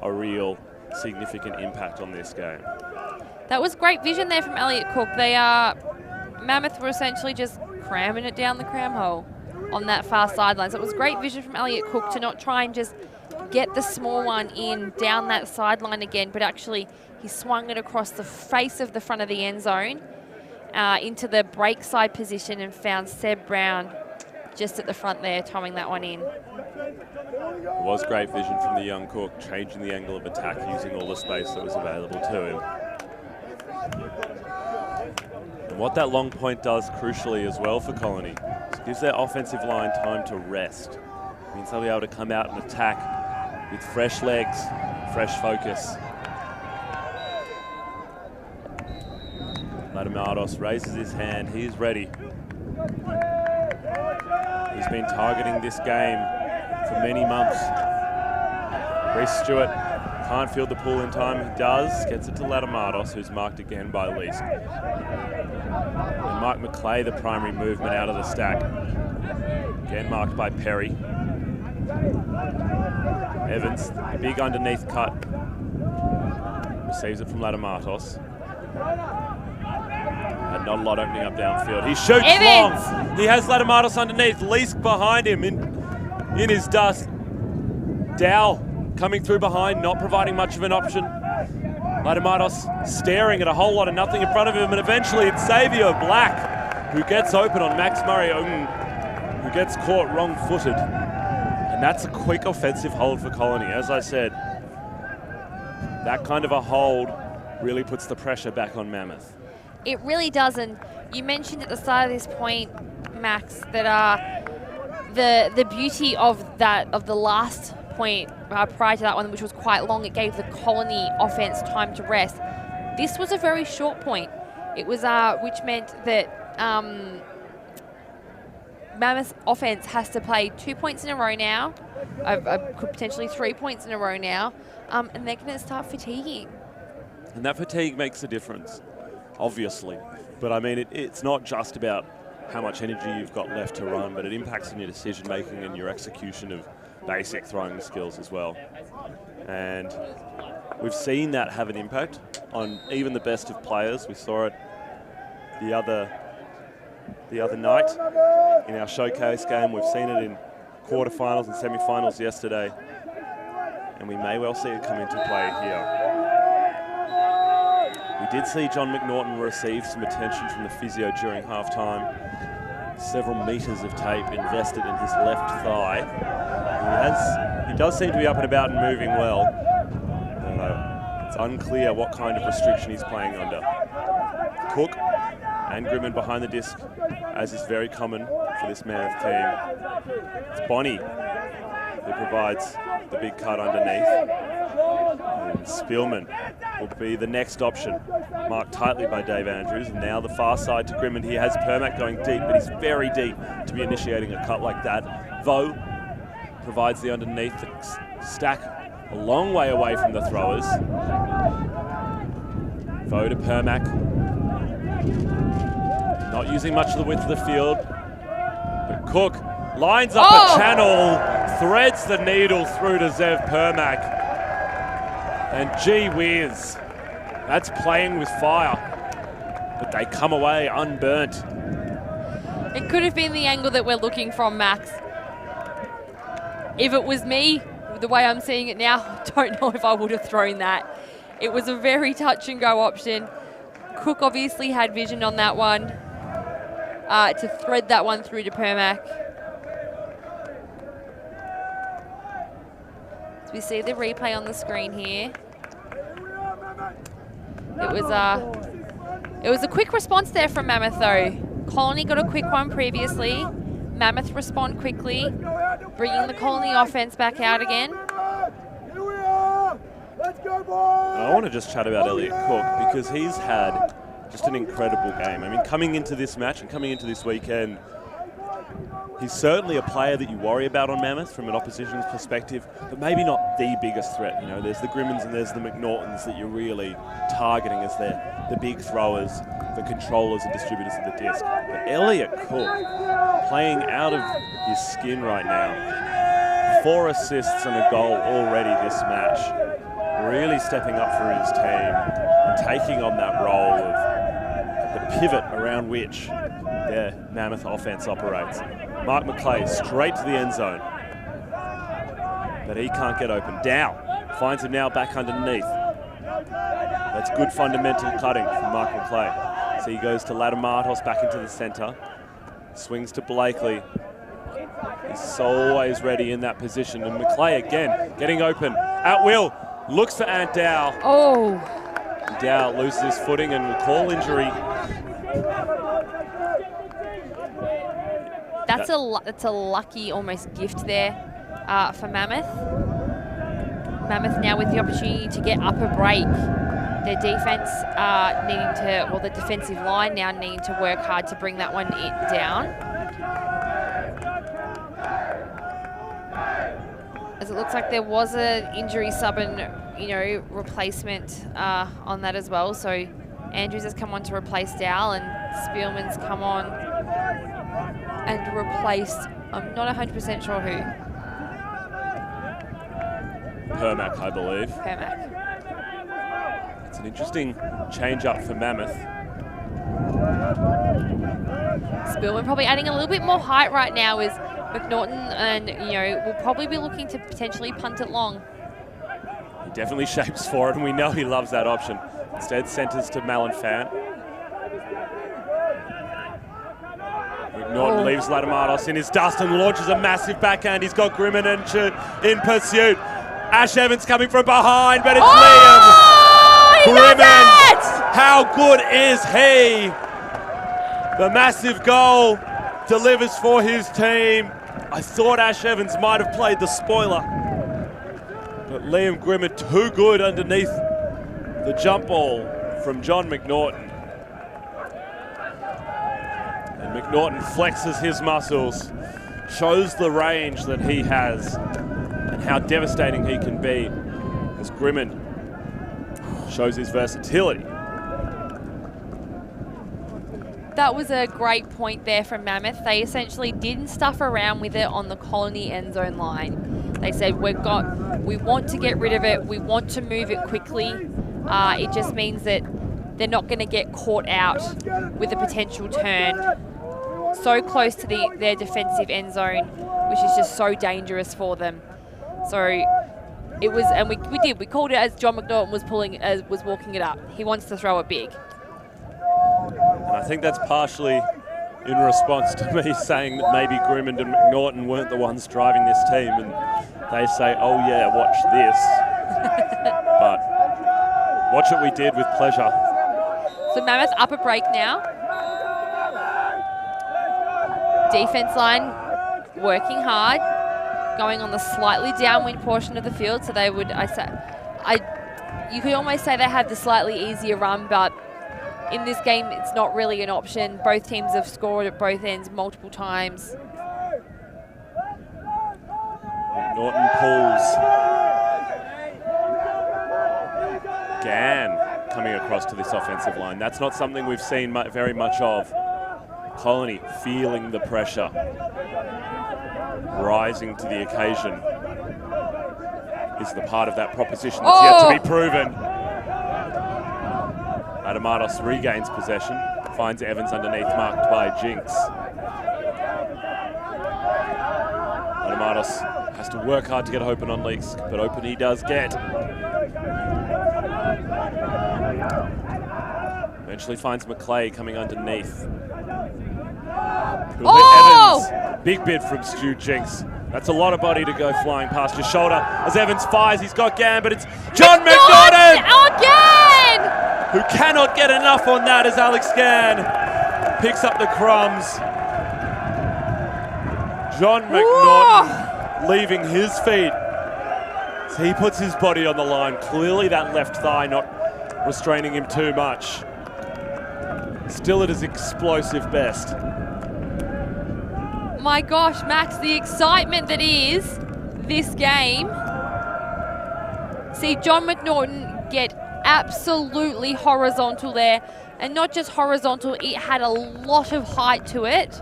[SPEAKER 1] a real significant impact on this game.
[SPEAKER 2] That was great vision there from Elliot Cook. Mammoth were essentially just cramming it down the cram hole on that far sideline. So it was great vision from Elliot Cook to not try and just get the small one in down that sideline again, but actually he swung it across the face of the front of the end zone into the break side position and found Seb Brown just at the front there, toeing that one in.
[SPEAKER 1] It was great vision from the young Cook, changing the angle of attack using all the space that was available to him. And what that long point does crucially as well for Colony is it gives their offensive line time to rest. It means they'll be able to come out and attack with fresh legs, fresh focus. Latamatos raises his hand, he's ready. He's been targeting this game for many months. Reece Stewart can't field the pool in time. He does. Gets it to Latamatos, who's marked again by Leask. And Mike McClay, the primary movement out of the stack. Again marked by Perry. Evans, a big underneath cut. Receives it from Latamatos. And not a lot opening up downfield. He shoots
[SPEAKER 2] Evans.
[SPEAKER 1] long. He has Latamatos underneath. Leask behind him in his dust. Dow coming through behind, not providing much of an option. Latamatos staring at a whole lot of nothing in front of him, and eventually it's Xavier Black who gets open on Max Murray, who gets caught wrong-footed. And that's a quick offensive hold for Colony. As I said, that kind of a hold really puts the pressure back on Mammoth.
[SPEAKER 2] It really does, and you mentioned at the start of this point, Max, that the beauty of the last point prior to that one, which was quite long, it gave the Colony offense time to rest. This was a very short point. It was which meant that Mammoth's offense has to play 2 points in a row now, could potentially 3 points in a row now, and they're going to start fatiguing.
[SPEAKER 1] And that fatigue makes a difference, obviously. But I mean, it's not just about how much energy you've got left to run, but it impacts on your decision making and your execution of basic throwing skills as well. And we've seen that have an impact on even the best of players. We saw it the other night in our showcase game. We've seen it in quarterfinals and semi-finals yesterday, and we may well see it come into play here. We did see John McNaughton receive some attention from the physio during halftime. Several meters of tape invested in his left thigh. He does seem to be up and about and moving well. It's unclear what kind of restriction he's playing under. Cook and Grimman behind the disc, as is very common for this Mammoth team. It's Bonnie who provides the big cut underneath. And Spielman will be the next option, marked tightly by Dave Andrews. And now the far side to Grimman. He has Permack going deep, but he's very deep to be initiating a cut like that. Vo provides the underneath, the stack a long way away from the throwers. Vo to Permack. Not using much of the width of the field, but Cook lines up a channel, threads the needle through to Zev Permack. And gee whiz, that's playing with fire, but they come away unburnt.
[SPEAKER 2] It could have been the angle that we're looking from, Max. If it was me, the way I'm seeing it now, I don't know if I would have thrown that. It was a very touch and go option. Cook obviously had vision on that one to thread that one through to Permack. So we see the replay on the screen here. It was a quick response there from Mammoth though. Colony got a quick one previously. Mammoth respond quickly, bringing the Colony offense back out again.
[SPEAKER 1] I want to just chat about Elliot Cook because he's had just an incredible game. I mean, coming into this match and coming into this weekend, He's certainly a player that you worry about on Mammoth from an opposition's perspective, but maybe not the biggest threat. You know, there's the Grimmins and there's the McNaughtons that you're really targeting as the big throwers, the controllers and distributors of the disc. But Elliot Cook, playing out of his skin right now. 4 assists and a goal already this match. Really stepping up for his team and taking on that role of the pivot around which their Mammoth offense operates. Mark McClay straight to the end zone. But he can't get open. Dow finds him now back underneath. That's good fundamental cutting from Mark McClay. So he goes to Ladamatos back into the center. Swings to Blakely. He's always ready in that position. And McClay again getting open at will. Looks for Ant Dow.
[SPEAKER 2] Oh.
[SPEAKER 1] Dow loses his footing and will call injury.
[SPEAKER 2] That's a lucky almost gift there for Mammoth. Mammoth now with the opportunity to get up a break. Their defense needing to, well, the defensive line now needing to work hard to bring that one down. As it looks like there was an injury sub and, you know, replacement on that as well. So Andrews has come on to replace Dow and Spielman's come on and replaced, I'm not 100% sure who.
[SPEAKER 1] Permack, I believe.
[SPEAKER 2] Permack.
[SPEAKER 1] It's an interesting change up for Mammoth.
[SPEAKER 2] Spielman probably adding a little bit more height right now is McNaughton, and, you know, will probably be looking to potentially punt it long.
[SPEAKER 1] He definitely shapes for it, and we know he loves that option. Instead, centers to Malenfant. McNaughton leaves Ladamatos in his dust and launches a massive backhand. He's got Grimmin in pursuit. Ash Evans coming from behind, but it's Liam. Grimmin, how good is he? The massive goal delivers for his team. I thought Ash Evans might have played the spoiler, but Liam Grimmin too good underneath the jump ball from John McNaughton. And McNaughton flexes his muscles, shows the range that he has and how devastating he can be, as Grimmin shows his versatility.
[SPEAKER 2] That was a great point there from Mammoth. They essentially didn't stuff around with it on the Colony end zone line. They said, we want to get rid of it, we want to move it quickly. It just means that they're not going to get caught out with a potential turn so close to their defensive end zone, which is just so dangerous for them. So it was, and we called it as John McNaughton was walking it up. He wants to throw it big.
[SPEAKER 1] And I think that's partially in response to me saying that maybe Grimmin and McNaughton weren't the ones driving this team, and they say, oh yeah, watch this. But watch what we did with pleasure.
[SPEAKER 2] So Mammoth up a break now. Defense line working hard, going on the slightly downwind portion of the field. So they would, you could almost say they had the slightly easier run, but in this game, it's not really an option. Both teams have scored at both ends multiple times.
[SPEAKER 1] Norton pulls. Gann coming across to this offensive line. That's not something we've seen very much of. Colony feeling the pressure, rising to the occasion is the part of that proposition that's yet to be proven. Adamatos regains possession, finds Evans underneath, marked by Jinx. Adamatos has to work hard to get open on leaks, but open he does get. Eventually finds McClay coming underneath. Evans, big bid from Stu Jinx. That's a lot of body to go flying past your shoulder. As Evans fires, he's got Gann, but it's John McNaughton!
[SPEAKER 2] Again!
[SPEAKER 1] Who cannot get enough on that as Alex Gann picks up the crumbs. John McNaughton leaving his feet. So he puts his body on the line. Clearly that left thigh not restraining him too much. Still at his explosive best.
[SPEAKER 2] my gosh, Max, the excitement that is this game. See John McNaughton get absolutely horizontal there. And not just horizontal, it had a lot of height to it.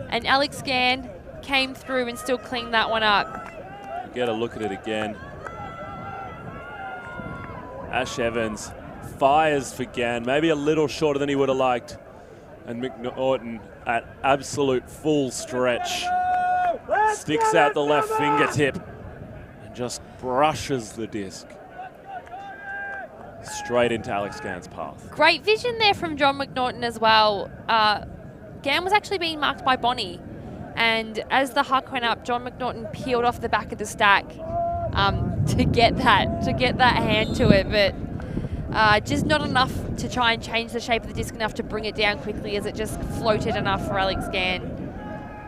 [SPEAKER 2] And Alex Gann came through and still cleaned that one up.
[SPEAKER 1] Get a look at it again. Ash Evans fires for Gann, maybe a little shorter than he would have liked. And McNaughton at absolute full stretch. Sticks out the left fingertip and just brushes the disc straight into Alex Gann's path.
[SPEAKER 2] Great vision there from John McNaughton as well. Gann was actually being marked by Bonnie. And as the huck went up, John McNaughton peeled off the back of the stack to get that hand to it. But just not enough to try and change the shape of the disc enough to bring it down quickly, as it just floated enough for Alex Gann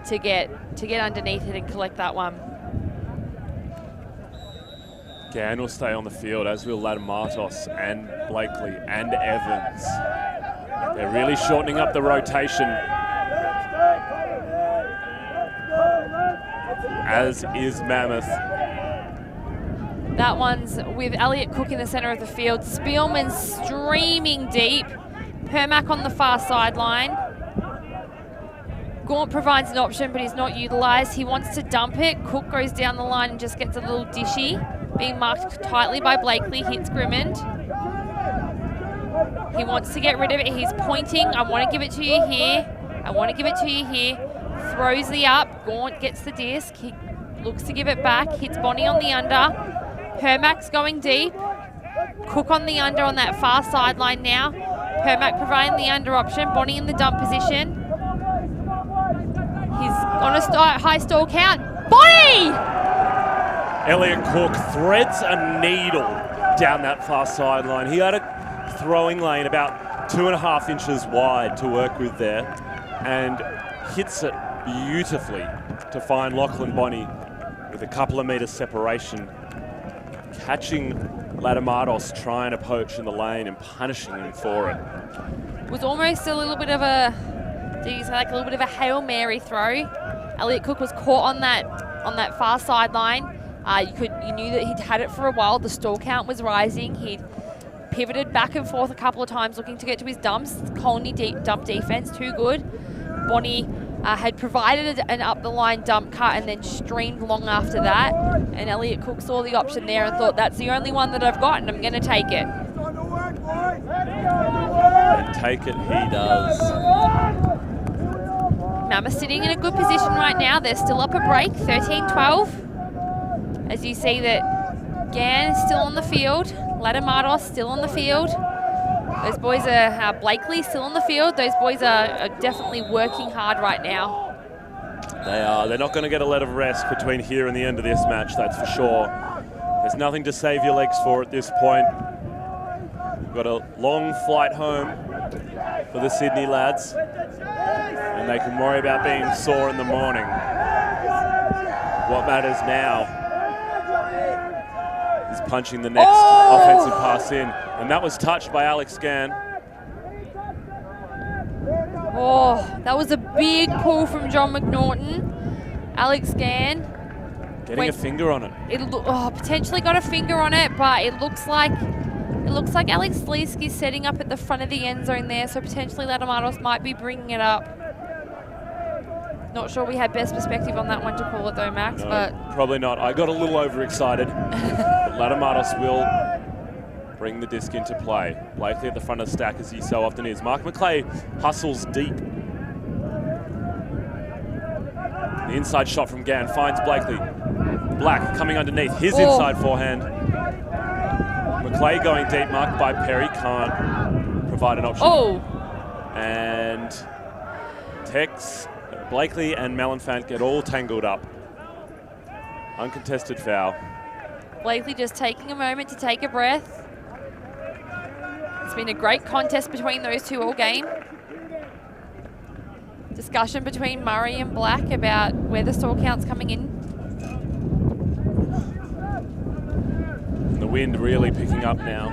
[SPEAKER 2] to get underneath it and collect that one.
[SPEAKER 1] Gann will stay on the field, as will Ladamatos and Blakely and Evans. They're really shortening up the rotation, as is Mammoth.
[SPEAKER 2] That one's with Elliot Cook in the center of the field. Spielman streaming deep. Permack on the far sideline. Gaunt provides an option, but he's not utilised. He wants to dump it. Cook goes down the line and just gets a little dishy. Being marked tightly by Blakely, hits Grimmond. He wants to get rid of it. He's pointing. I want to give it to you here. I want to give it to you here. Throws the up. Gaunt gets the disc. He looks to give it back. Hits Bonnie on the under. Permack's going deep. Cook on the under on that far sideline now. Permack providing the under option. Bonnie in the dump position. He's on a high stall count. Bonnie!
[SPEAKER 1] Elliot Cook threads a needle down that far sideline. He had a throwing lane about 2.5 inches wide to work with there, and hits it beautifully to find Lachlan Bonnie with a couple of meters separation, catching Ladamatos trying to poach in the lane and punishing him for it.
[SPEAKER 2] It was almost a little bit of a, like a little bit of a Hail Mary throw. Elliot Cook was caught on that far sideline. You knew that he'd had it for a while. The stall count was rising. He'd pivoted back and forth a couple of times looking to get to his dumps. Colony dump defense, too good. Bonnie had provided an up the line dump cut and then streamed long after that. And Elliot Cook saw the option there and thought, that's the only one that I've got and I'm going to take it.
[SPEAKER 1] And take it he does.
[SPEAKER 2] Mammoth sitting in a good position right now. They're still up a break, 13-12. As you see that Gann is still on the field. Ladamatos still on the field. Those boys are, Blakely still on the field. Those boys are definitely working hard right now.
[SPEAKER 1] They are. They're not going to get a lot of rest between here and the end of this match, that's for sure. There's nothing to save your legs for at this point. We've got a long flight home for the Sydney lads, and they can worry about being sore in the morning. What matters now is punching the next offensive pass in. And that was touched by Alex Gann.
[SPEAKER 2] Oh, that was a big pull from John McNaughton. Alex Gann.
[SPEAKER 1] Getting a finger on it.
[SPEAKER 2] Potentially got a finger on it, but it looks like Alex Leeski's setting up at the front of the end zone there, so potentially Ladamatos might be bringing it up. Not sure we had best perspective on that one to call it though, Max,
[SPEAKER 1] No,
[SPEAKER 2] but...
[SPEAKER 1] probably not. I got a little overexcited. But Ladamatos will bring the disc into play. Blakely at the front of the stack, as he so often is. Mark McClay hustles deep. The inside shot from Gann finds Blakely. Black coming underneath, his inside forehand. McClay going deep, marked by Perry, can't provide an option. And Tex, Blakely and Malenfant get all tangled up. Uncontested foul.
[SPEAKER 2] Blakely just taking a moment to take a breath. It's been a great contest between those two all game. Discussion between Murray and Black about where the stall count's coming in.
[SPEAKER 1] The wind really picking up now.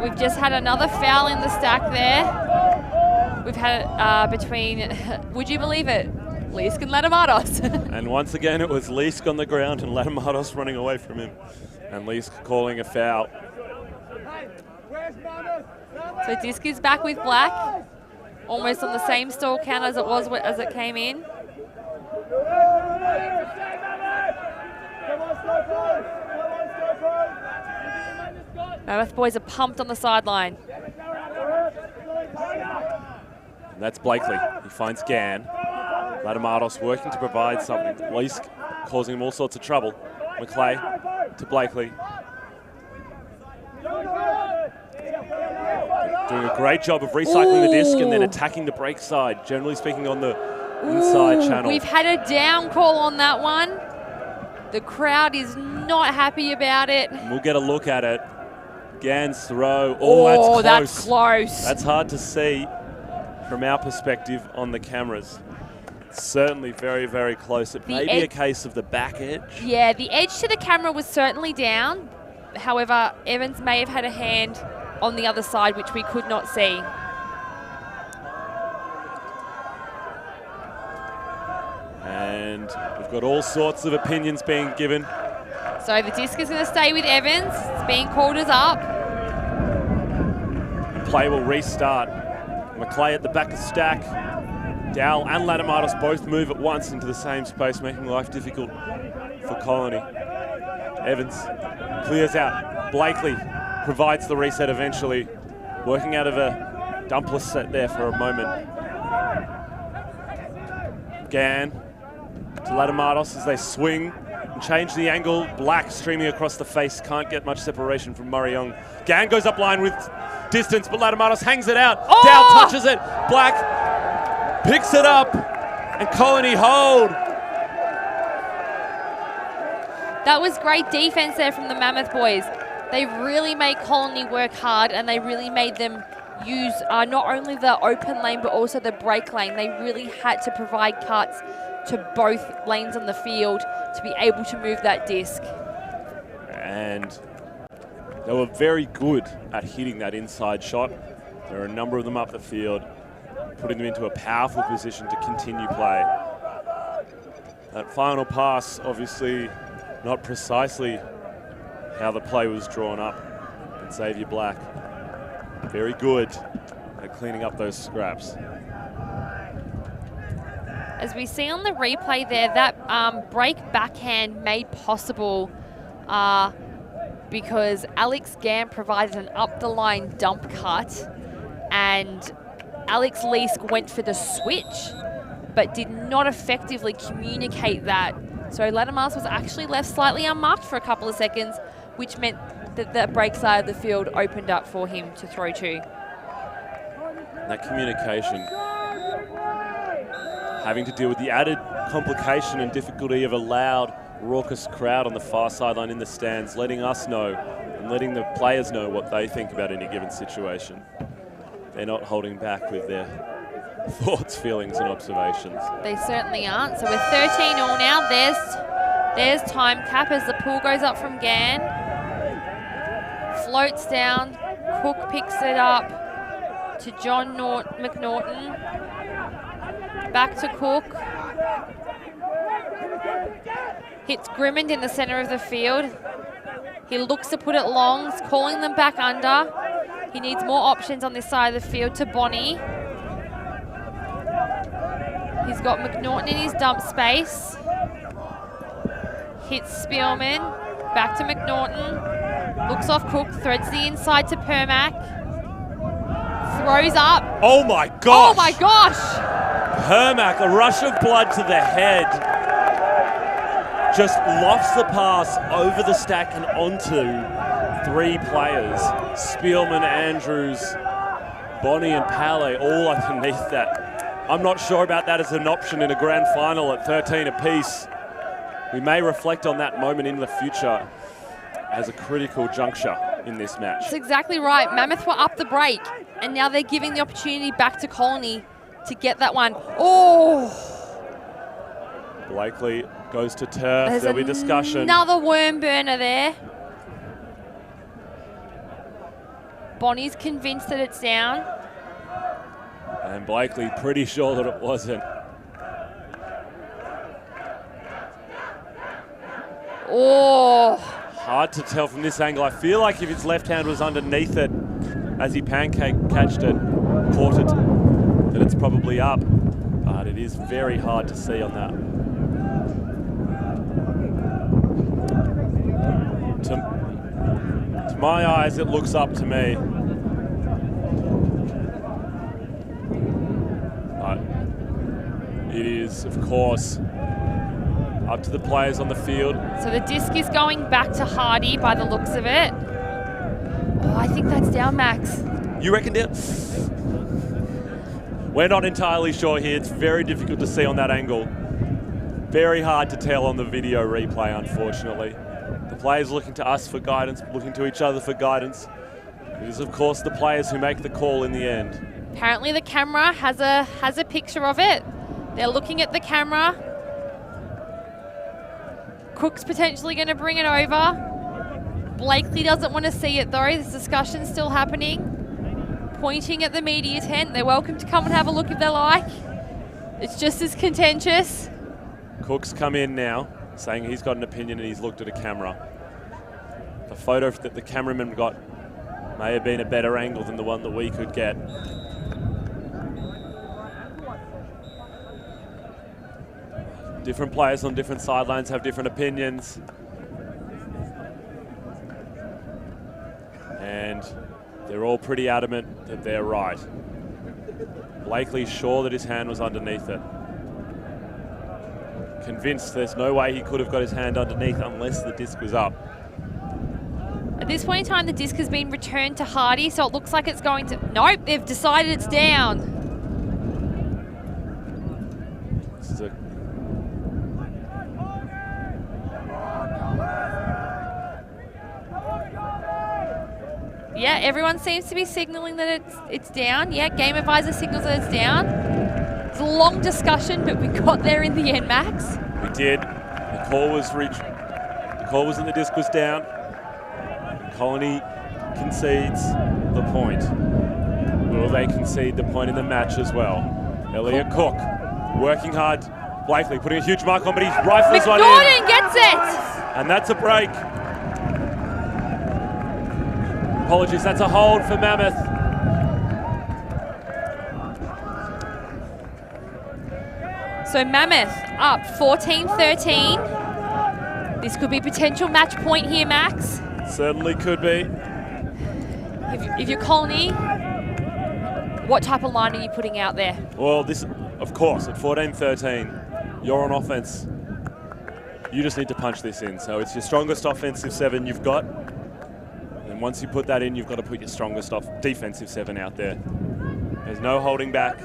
[SPEAKER 2] We've just had another foul in the stack there. we've had between, would you believe it, Lisk and Latamatos.
[SPEAKER 1] And once again, it was Lisk on the ground and Latamatos running away from him. And Lisk calling a foul.
[SPEAKER 2] So disc is back with black, almost on the same stall count as it was as it came in. Mammoth boys are pumped on the sideline.
[SPEAKER 1] And that's Blakely. He finds Gann. Latamatos working to provide something. Lisk causing him all sorts of trouble. McClay to Blakely. Doing a great job of recycling the disc and then attacking the break side, generally speaking on the inside channel.
[SPEAKER 2] We've had a down call on that one. The crowd is not happy about it.
[SPEAKER 1] And we'll get a look at it. Gann's throw. Oh,
[SPEAKER 2] that's close.
[SPEAKER 1] That's hard to see from our perspective on the cameras. Certainly very, very close. It may be a case of the back edge.
[SPEAKER 2] Yeah, the edge to the camera was certainly down. However, Evans may have had a hand on the other side, which we could not see.
[SPEAKER 1] And we've got all sorts of opinions being given.
[SPEAKER 2] So the disc is going to stay with Evans. It's being called as up.
[SPEAKER 1] And play will restart. McClay at the back of the stack. Dowell and Latamatos both move at once into the same space, making life difficult for Colony. Evans clears out. Blakely provides the reset eventually, working out of a dumpless set there for a moment. Gann to Latamatos as they swing and change the angle. Black streaming across the face, can't get much separation from Murray Young. Gann goes up line with distance, but Latamatos hangs it out.
[SPEAKER 2] Oh!
[SPEAKER 1] Dowell touches it. Black picks it up, and Colony hold.
[SPEAKER 2] That was great defense there from the Mammoth boys. They really made Colony work hard, and they really made them use not only the open lane but also the break lane. They really had to provide cuts to both lanes on the field to be able to move that disc.
[SPEAKER 1] And they were very good at hitting that inside shot. There are a number of them up the field, putting them into a powerful position to continue play. That final pass, obviously not precisely how the play was drawn up. And Xavier Black, very good at cleaning up those scraps.
[SPEAKER 2] As we see on the replay there, that break backhand made possible because Alex Gann provided an up-the-line dump cut, and Alex Lisk went for the switch, but did not effectively communicate that. So Latamatos was actually left slightly unmarked for a couple of seconds, which meant that the break side of the field opened up for him to throw to.
[SPEAKER 1] That communication, having to deal with the added complication and difficulty of a loud, raucous crowd on the far sideline in the stands, letting us know and letting the players know what they think about any given situation. They're not holding back with their thoughts, feelings, and observations.
[SPEAKER 2] They certainly aren't. So we're 13-all now. There's time cap as the pull goes up from Gann. Floats down. Cook picks it up to John McNaughton. Back to Cook. Hits Grimmond in the center of the field. He looks to put it long, calling them back under. He needs more options on this side of the field to Bonnie. He's got McNaughton in his dump space. Hits Spielman. Back to McNaughton. Looks off Cook. Threads the inside to Permack. Throws up.
[SPEAKER 1] Oh my gosh!
[SPEAKER 2] Oh my gosh!
[SPEAKER 1] Permack, a rush of blood to the head. Just lofts the pass over the stack and onto three players. Spielman, Andrews, Bonnie and Palais all underneath that. I'm not sure about that as an option in a grand final at 13 apiece. We may reflect on that moment in the future as a critical juncture in this match.
[SPEAKER 2] That's exactly right. Mammoth were up the break, and now they're giving the opportunity back to Colony to get that one. Oh!
[SPEAKER 1] Blakely goes to turf. There'll be discussion.
[SPEAKER 2] Another worm burner there. Bonnie's convinced that it's down.
[SPEAKER 1] And Blakely pretty sure that it wasn't.
[SPEAKER 2] Oh.
[SPEAKER 1] Hard to tell from this angle. I feel like if his left hand was underneath it as he pancake-catched it, caught it, that it's probably up. But it is very hard to see on that. To my eyes, it looks up to me. But it is, of course, up to the players on the field.
[SPEAKER 2] So the disc is going back to Hardy by the looks of it. Oh, I think that's down, Max.
[SPEAKER 1] You reckon down? We're not entirely sure here. It's very difficult to see on that angle. Very hard to tell on the video replay, unfortunately. The players looking to us for guidance, looking to each other for guidance. It is, of course, the players who make the call in the end.
[SPEAKER 2] Apparently the camera has a picture of it. They're looking at the camera. Cook's potentially going to bring it over. Blakely doesn't want to see it though. This discussion's still happening. Pointing at the media tent. They're welcome to come and have a look if they like. It's just as contentious.
[SPEAKER 1] Cook's come in now, saying he's got an opinion and he's looked at a camera. The photo that the cameraman got may have been a better angle than the one that we could get. Different players on different sidelines have different opinions. And they're all pretty adamant that they're right. Blakely's sure that his hand was underneath it. Convinced there's no way he could have got his hand underneath unless the disc was up.
[SPEAKER 2] At this point in time, the disc has been returned to Hardy, so it looks like it's going to... Nope, they've decided it's down.
[SPEAKER 1] This is a...
[SPEAKER 2] Yeah, everyone seems to be signaling that it's down. Yeah, Game Advisor signals that it's down. It's a long discussion, but we got there in the end, Max.
[SPEAKER 1] We did. The call was reached. The call was that the disc was down. Colony concedes the point. Will they concede the point in the match as well? Elliot Cook working hard. Blakely putting a huge mark on, but he rifles one in.
[SPEAKER 2] McNaughton gets it!
[SPEAKER 1] And that's a break. Apologies, that's a hold for Mammoth.
[SPEAKER 2] So Mammoth up 14-13. This could be potential match point here, Max.
[SPEAKER 1] Certainly could be.
[SPEAKER 2] If you're Colony, what type of line are you putting out there?
[SPEAKER 1] Well, this, of course, at 14-13, you're on offense. You just need to punch this in. So it's your strongest offensive 7 you've got. And once you put that in, you've got to put your strongest defensive 7 out there. There's no holding back.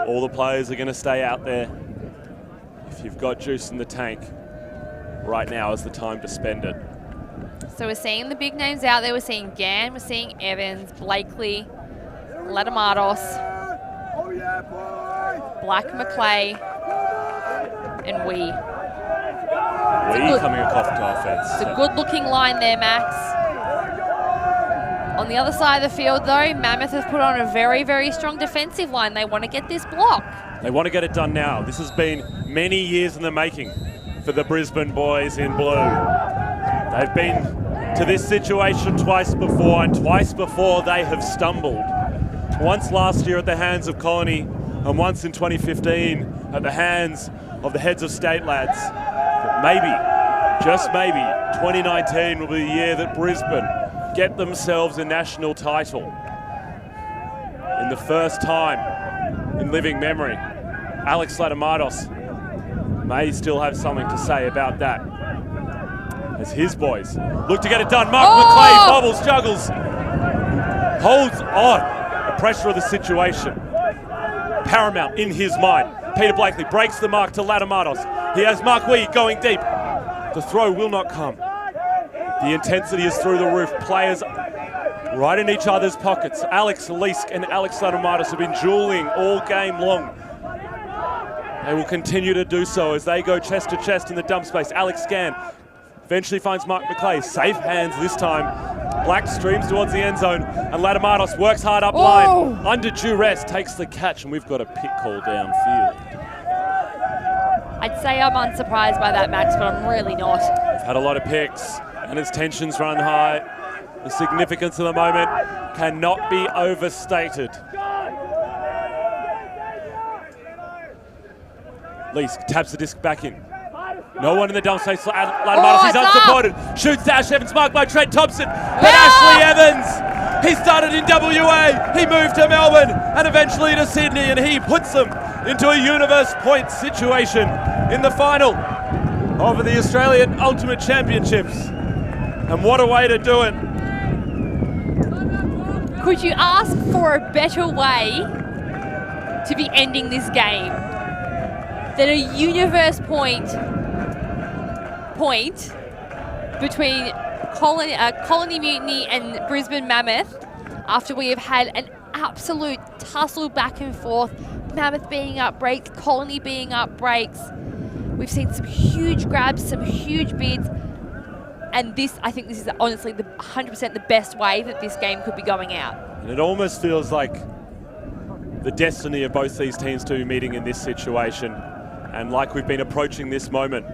[SPEAKER 1] All the players are going to stay out there. If you've got juice in the tank, right now is the time to spend it.
[SPEAKER 2] So we're seeing the big names out there. We're seeing Gann, we're seeing Evans, Blakely, Latamatos, Black McClay, and Wee.
[SPEAKER 1] Wee coming across to offense.
[SPEAKER 2] It's a good-looking line there, Max. On the other side of the field, though, Mammoth has put on a very, very strong defensive line. They want to get this block.
[SPEAKER 1] They want to get it done now. This has been many years in the making for the Brisbane boys in blue. They've been to this situation twice before, and twice before they have stumbled. Once last year at the hands of Colony, and once in 2015 at the hands of the heads of state lads. But maybe, just maybe, 2019 will be the year that Brisbane get themselves a national title. In the first time in living memory, Alex Latamatos may still have something to say about that. As his boys look to get it done. Mark McClay bobbles, juggles, holds on. The pressure of the situation paramount in his mind. Peter Blakely breaks the mark to Latamatos. He has Mark Wee going deep. The throw will not come. The intensity is through the roof. Players right in each other's pockets. Alex Leask and Alex Latamatos have been dueling all game long. They will continue to do so as they go chest to chest in the dump space. Alex Gann eventually finds Mark McClay. Safe hands this time. Black streams towards the end zone, and Latamatos works hard up line. Under duress, takes the catch, and we've got a pick call downfield.
[SPEAKER 2] I'd say I'm unsurprised by that, Max, but I'm really not.
[SPEAKER 1] We've had a lot of picks, and as tensions run high, the significance of the moment cannot be overstated. Lees taps the disc back in. No one in the dump space. Latamatos, he's unsupported. Shoots Ash Evans, marked by Trent Thompson. But Ashley Evans, he started in WA. He moved to Melbourne and eventually to Sydney, and he puts them into a universe point situation in the final of the Australian Ultimate Championships. And what a way to do it.
[SPEAKER 2] Could you ask for a better way to be ending this game than a universe point between Colony Mutiny and Brisbane Mammoth after we have had an absolute tussle back and forth, Mammoth being up breaks, Colony being up breaks. We've seen some huge grabs, some huge bids, and I think this is honestly 100% the best way that this game could be going out.
[SPEAKER 1] And it almost feels like the destiny of both these teams to be meeting in this situation, and like we've been approaching this moment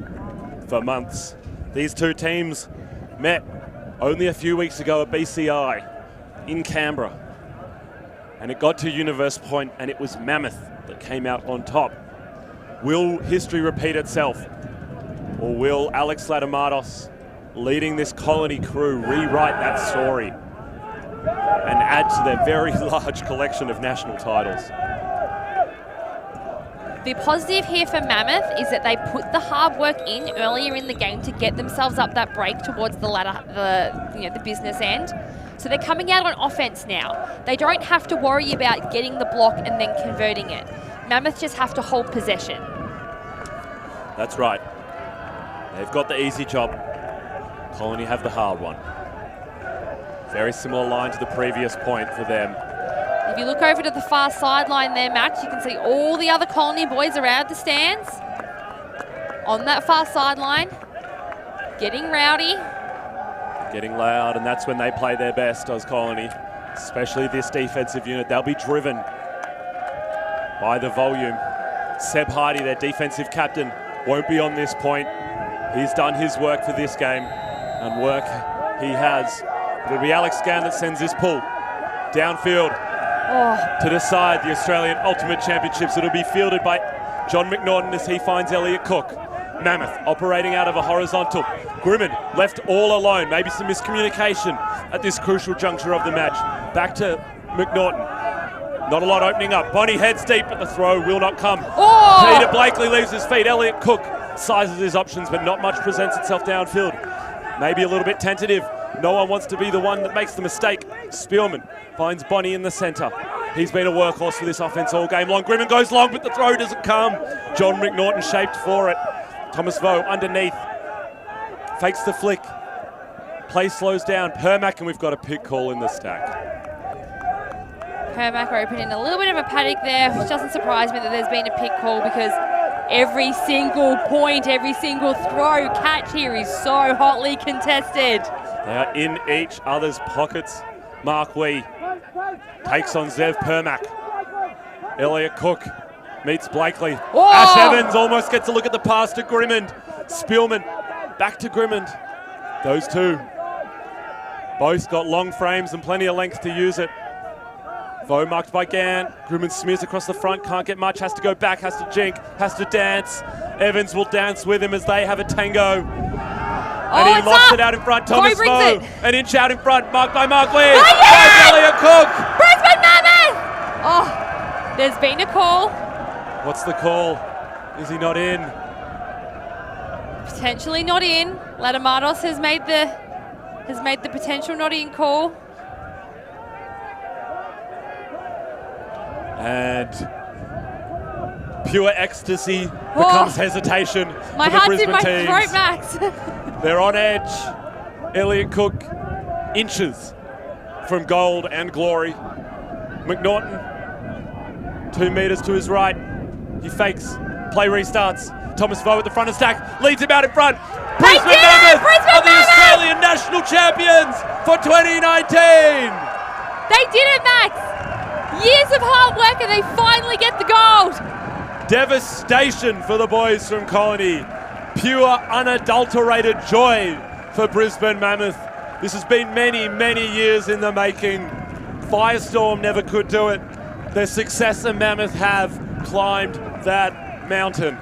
[SPEAKER 1] for months. These two teams met only a few weeks ago at BCI in Canberra, and it got to Universe Point, and it was Mammoth that came out on top. Will history repeat itself, or will Alex Latamatos, leading this Colony crew, rewrite that story and add to their very large collection of national titles?
[SPEAKER 2] The positive here for Mammoth is that they put the hard work in earlier in the game to get themselves up that break towards the ladder, the business end. So they're coming out on offense now. They don't have to worry about getting the block and then converting it. Mammoth just have to hold possession.
[SPEAKER 1] That's right. They've got the easy job. Colony have the hard one. Very similar line to the previous point for them.
[SPEAKER 2] If you look over to the far sideline there, Max, you can see all the other Colony boys are out of the stands on that far sideline, getting rowdy.
[SPEAKER 1] Getting loud, and that's when they play their best, does Colony, especially this defensive unit. They'll be driven by the volume. Seb Hardy, their defensive captain, won't be on this point. He's done his work for this game, and work he has. It'll be Alex Gann that sends this pull downfield to decide the Australian Ultimate Championships. It'll be fielded by John McNaughton as he finds Elliot Cook. Mammoth operating out of a horizontal. Grimond left all alone. Maybe some miscommunication at this crucial juncture of the match. Back to McNaughton. Not a lot opening up. Bonnie heads deep, but the throw will not come. Peter Blakely leaves his feet. Elliot Cook sizes his options, but not much presents itself downfield. Maybe a little bit tentative. No one wants to be the one that makes the mistake. Spielman finds Bonnie in the centre. He's been a workhorse for this offense all game long. Grimond goes long, but the throw doesn't come. John McNaughton shaped for it. Thomas Vo underneath. Fakes the flick. Play slows down. Permack, and we've got a pick call in the stack.
[SPEAKER 2] Permack opening a little bit of a panic there, which doesn't surprise me that there's been a pick call because every single point, every single throw, catch here is so hotly contested.
[SPEAKER 1] They are in each other's pockets. Mark Wee takes on Zev Permack. Elliot Cook meets Blakely. Ash Evans almost gets a look at the pass to Grimond. Spielman back to Grimond. Those two both got long frames and plenty of length to use it. Vo marked by Gann. Grimond smears across the front, can't get much, has to go back, has to jink, has to dance. Evans will dance with him as they have a tango. And he locks it out in front. Thomas Vo, an inch out in front, marked by Mark Lee. Elliot Cook.
[SPEAKER 2] Brisbane Mammoth! Oh, there's been a call.
[SPEAKER 1] What's the call? Is he not in?
[SPEAKER 2] Potentially not in. Latamatos has made the potential not in call.
[SPEAKER 1] And pure ecstasy becomes hesitation
[SPEAKER 2] my
[SPEAKER 1] for the
[SPEAKER 2] heart's
[SPEAKER 1] Brisbane
[SPEAKER 2] in my
[SPEAKER 1] teams.
[SPEAKER 2] throat, Max.
[SPEAKER 1] They're on edge. Elliot Cook, inches from gold and glory. McNaughton, 2 metres to his right. He fakes, play restarts. Thomas Vo at the front of stack, leads him out in front. Brisbane Mammoth of the Australian Australian national champions for 2019.
[SPEAKER 2] They did it, Max. Years of hard work and they finally get the gold.
[SPEAKER 1] Devastation for the boys from Colony. Pure, unadulterated joy for Brisbane Mammoth. This has been many, many years in the making. Firestorm never could do it. Their success and Mammoth have climbed that mountain.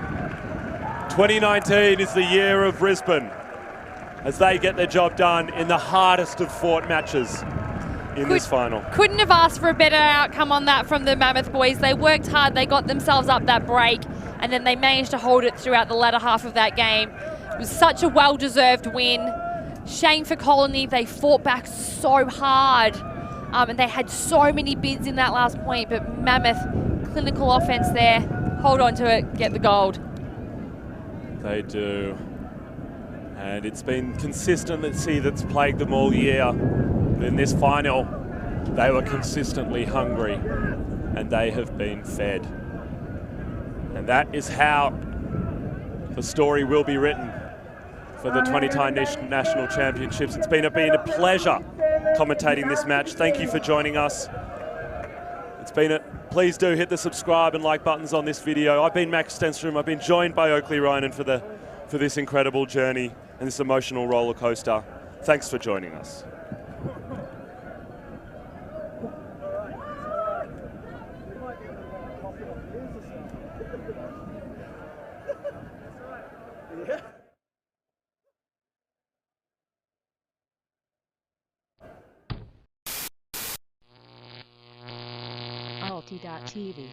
[SPEAKER 1] 2019 is the year of Brisbane as they get their job done in the hardest of fought matches in this final.
[SPEAKER 2] Couldn't have asked for a better outcome on that from the Mammoth boys. They worked hard, they got themselves up that break, and then they managed to hold it throughout the latter half of that game. It was such a well-deserved win. Shame for Colony, they fought back so hard, and they had so many bids in that last point, but Mammoth, clinical offense there, hold on to it, get the gold.
[SPEAKER 1] They do. And it's been consistency that's plagued them all year. But in this final, they were consistently hungry and they have been fed. And that is how the story will be written for the 20-time national championships. It's been a pleasure commentating this match. Thank you for joining us. Please do hit the subscribe and like buttons on this video. I've been Max Stenstrom. I've been joined by Oakley Rynan for this incredible journey and this emotional roller coaster. Thanks for joining us.
[SPEAKER 3] Alti.tv